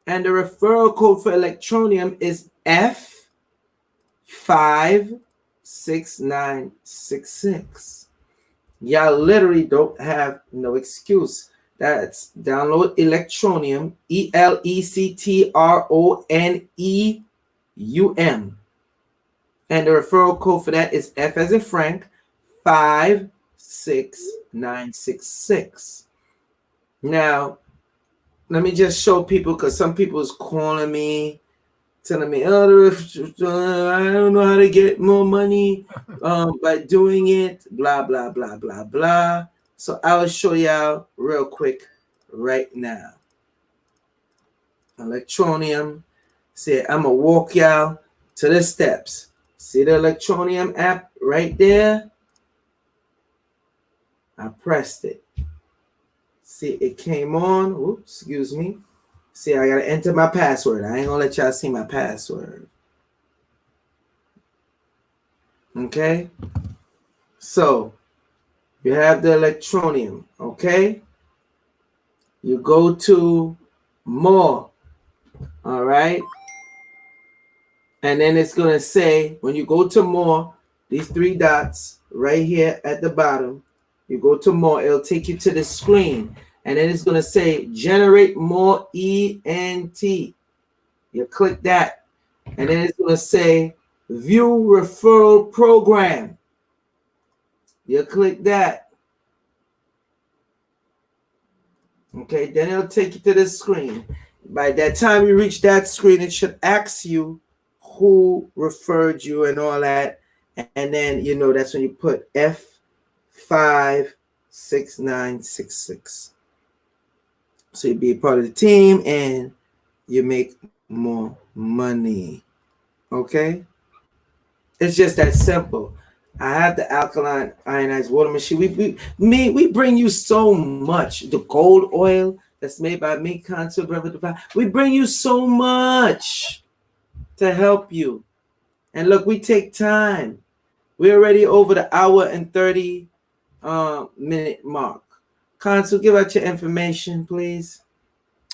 and the referral code for Electronium is F56966. Y'all literally don't have no excuse. That's download Electronium, Electroneum. And the referral code for that is F as in Frank, 56966. Now, let me just show people, because some people is calling me, telling me, oh, I don't know how to get more money by doing it, blah, blah, blah, blah, blah. So I will show y'all real quick right now. Electronium. See, I'm going to walk y'all to the steps. See the Electronium app right there? I pressed it. See, it came on. Oops, excuse me. See, I got to enter my password. I ain't going to let y'all see my password. Okay? So, you have the Electronium. Okay? You go to more. All right? And then it's going to say, when you go to more, these three dots right here at the bottom, you go to more, it'll take you to the screen. And then it's going to say, generate more ENT. You click that. And then it's going to say, view referral program. You click that. Okay, then it'll take you to the screen. By that time you reach that screen, it should ask you who referred you and all that. And then, you know, that's when you put F56966. So you be a part of the team and you make more money. Okay? It's just that simple. I have the alkaline ionized water machine. We bring you so much. The gold oil that's made by me, Consul Brother Divine. We bring you so much to help you. And look, we take time. We're already over the hour and 30 minute mark. Consul, give out your information, please.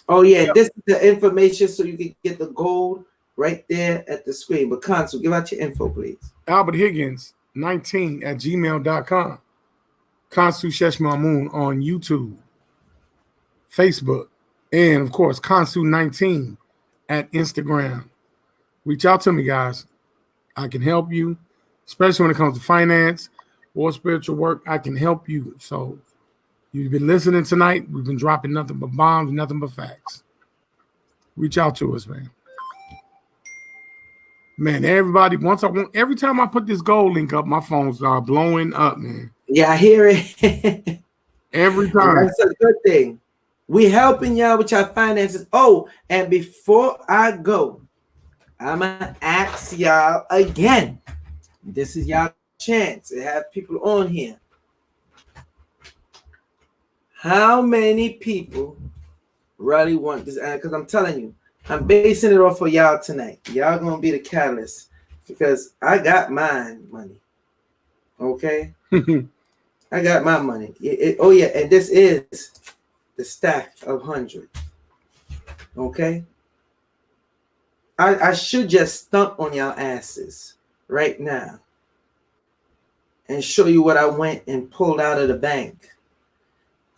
Oh yeah, Yep. this is the information so you can get the gold right there at the screen. But Consul, give out your info, please. Albert Higgins 19 at gmail.com. Consul Sheshmamoon on YouTube, Facebook, and of course, Consul 19 at Instagram. Reach out to me, guys. I can help you, especially when it comes to finance or spiritual work. I can help you. So you've been listening tonight. We've been dropping nothing but bombs, nothing but facts. Reach out to us, man. Man, everybody, every time I put this gold link up, my phones are blowing up, man. Yeah, I hear it. Every time. That's a good thing. We helping y'all with your finances. Oh, and before I go, I'm gonna ask y'all again. This is y'all chance to have people on here. How many people really want this? Because I'm telling you, I'm basing it off of y'all tonight. Y'all gonna be the catalyst because I got mine money. Okay, I got my money. Oh yeah, and this is the stack of 100. Okay, I should just stump on y'all asses right now and show you what I went and pulled out of the bank.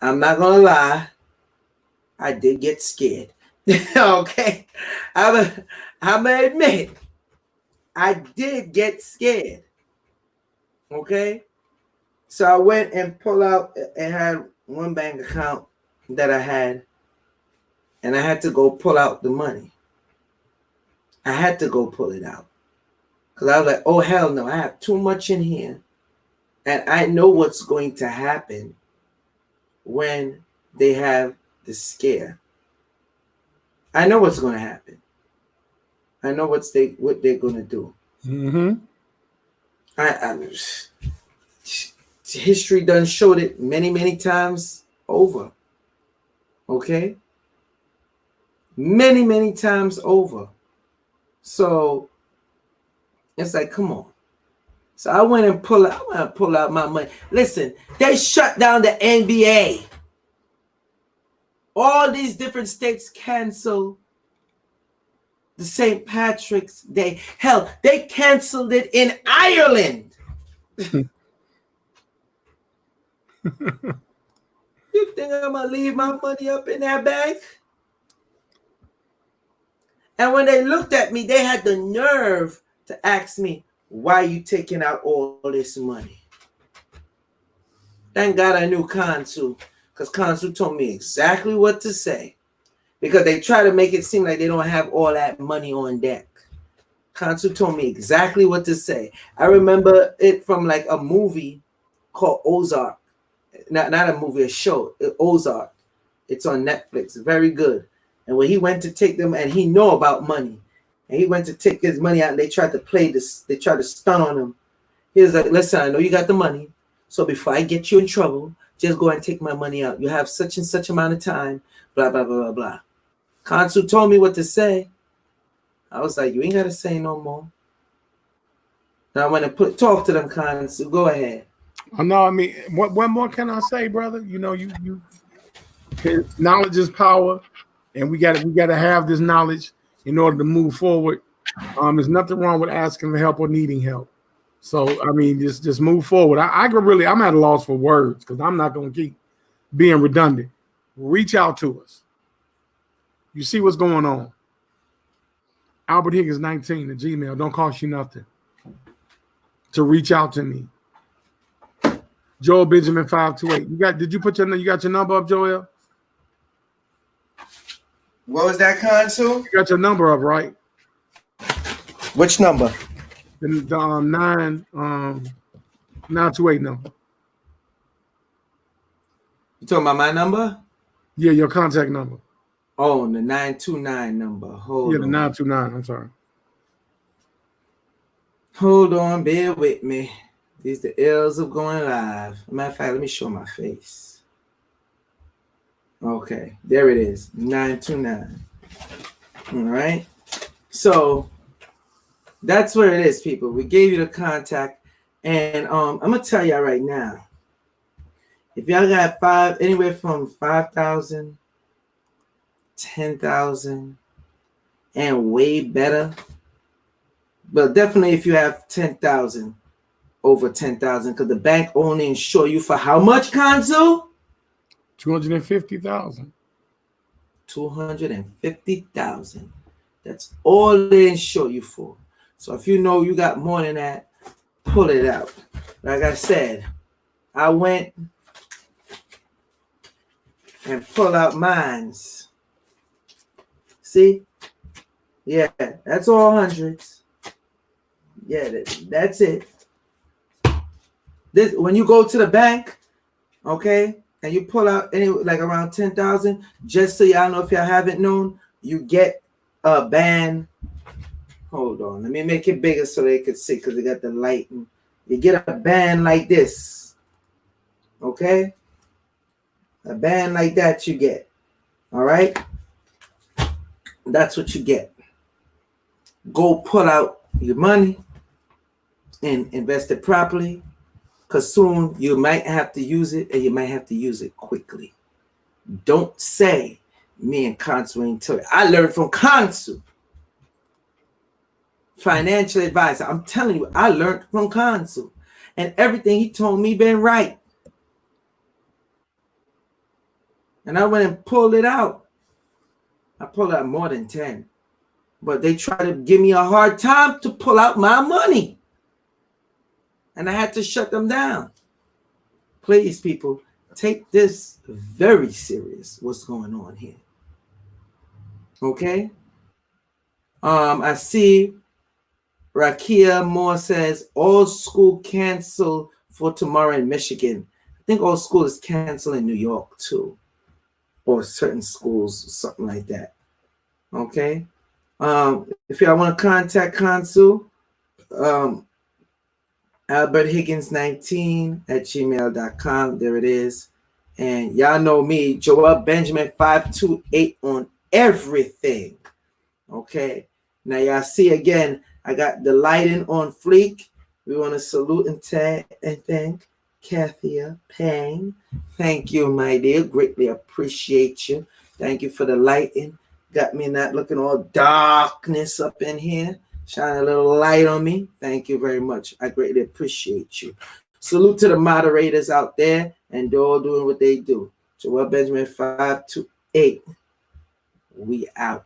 I'm not gonna lie, I did get scared. Okay, I'm gonna admit I did get scared. Okay, so I went and pulled out and had one bank account that I had, and I had to go pull out the money. I had to go pull it out because I was like, oh hell no, I have too much in here, and I know what's going to happen when they have the scare. I know what's going to happen. I know what they're going to do. Mm-hmm. History done showed it many times over. Okay, many times over. So it's like, come on. So I went and pull out my money. Listen, they shut down the NBA. All these different states cancel the St. Patrick's Day. Hell, they canceled it in Ireland. You think I'm gonna leave my money up in that bank? And when they looked at me, they had the nerve to ask me, why are you taking out all this money? Thank God I knew Consul, because Consul told me exactly what to say. Because they try to make it seem like they don't have all that money on deck. Consul told me exactly what to say. I remember it from like a movie called Ozark. Not a movie, a show, Ozark. It's on Netflix, very good. And when he went to take them, and he know about money, and he went to take his money out, and they tried to play this, they tried to stun on him. He was like, listen, I know you got the money, so before I get you in trouble, just go and take my money out. You have such and such amount of time, blah, blah, blah, blah, blah. Consul told me what to say. I was like, you ain't got to say no more. Now I want to talk to them, Consul. Go ahead. No, I mean, what more can I say, brother? You know, you knowledge is power, and we got to have this knowledge in order to move forward. There's nothing wrong with asking for help or needing help. So I mean, just move forward. I'm at a loss for words because I'm not going to keep being redundant. Reach out to us. You see what's going on. Albert Higgins 19 at Gmail. Don't cost you nothing to reach out to me. Joel Benjamin 528. Did you got your number up, Joel? What was that, Consul? You got your number up, right? Which number? The 928 number. You talking about my number? Yeah, your contact number. Oh, the 929 number. Hold on. The 929. I'm sorry. Hold on, bear with me. These the ills of going live. Matter of fact, let me show my face. Okay, there it is. 929. All right. So that's where it is, people. We gave you the contact, and I'm gonna tell y'all right now. If y'all got anywhere from 5,000, 10,000, and way better, but definitely if you have 10,000, over 10,000, because the bank only insure you for how much, Kansu? 250,000. 250,000. That's all they insure you for. So if you know you got more than that, pull it out. Like I said, I went and pull out mines. See? Yeah, that's all hundreds. Yeah, that's it. This when you go to the bank, okay, and you pull out any like around 10,000, just so y'all know if y'all haven't known, you get a band. Hold on, let me make it bigger so they could see because they got the light. You get a band like this, okay? A band like that you get, all right? That's what you get. Go pull out your money and invest it properly, because soon you might have to use it, and you might have to use it quickly. Don't say me and Kansu ain't tell you. I learned from Kansu, financial advisor. I'm telling you, I learned from Kansu, and everything he told me been right. And I went and pulled it out. I pulled out more than 10, but they tried to give me a hard time to pull out my money, and I had to shut them down. Please, people, take this very serious. What's going on here? Okay. I see Rakia Moore says all school canceled for tomorrow in Michigan. I think all school is canceled in New York too, or certain schools, something like that. Okay. If y'all want to contact Kansu, Albert Higgins 19 at gmail.com. There it is. And y'all know me, Joel Benjamin 528 on everything. Okay. Now y'all see again, I got the lighting on fleek. We want to salute and thank Kathia Pang. Thank you, my dear. Greatly appreciate you. Thank you for the lighting. Got me not looking all darkness up in here. Shine a little light on me. Thank you very much. I greatly appreciate you. Salute to the moderators out there, and they're all doing what they do. Joel Benjamin 528. We out.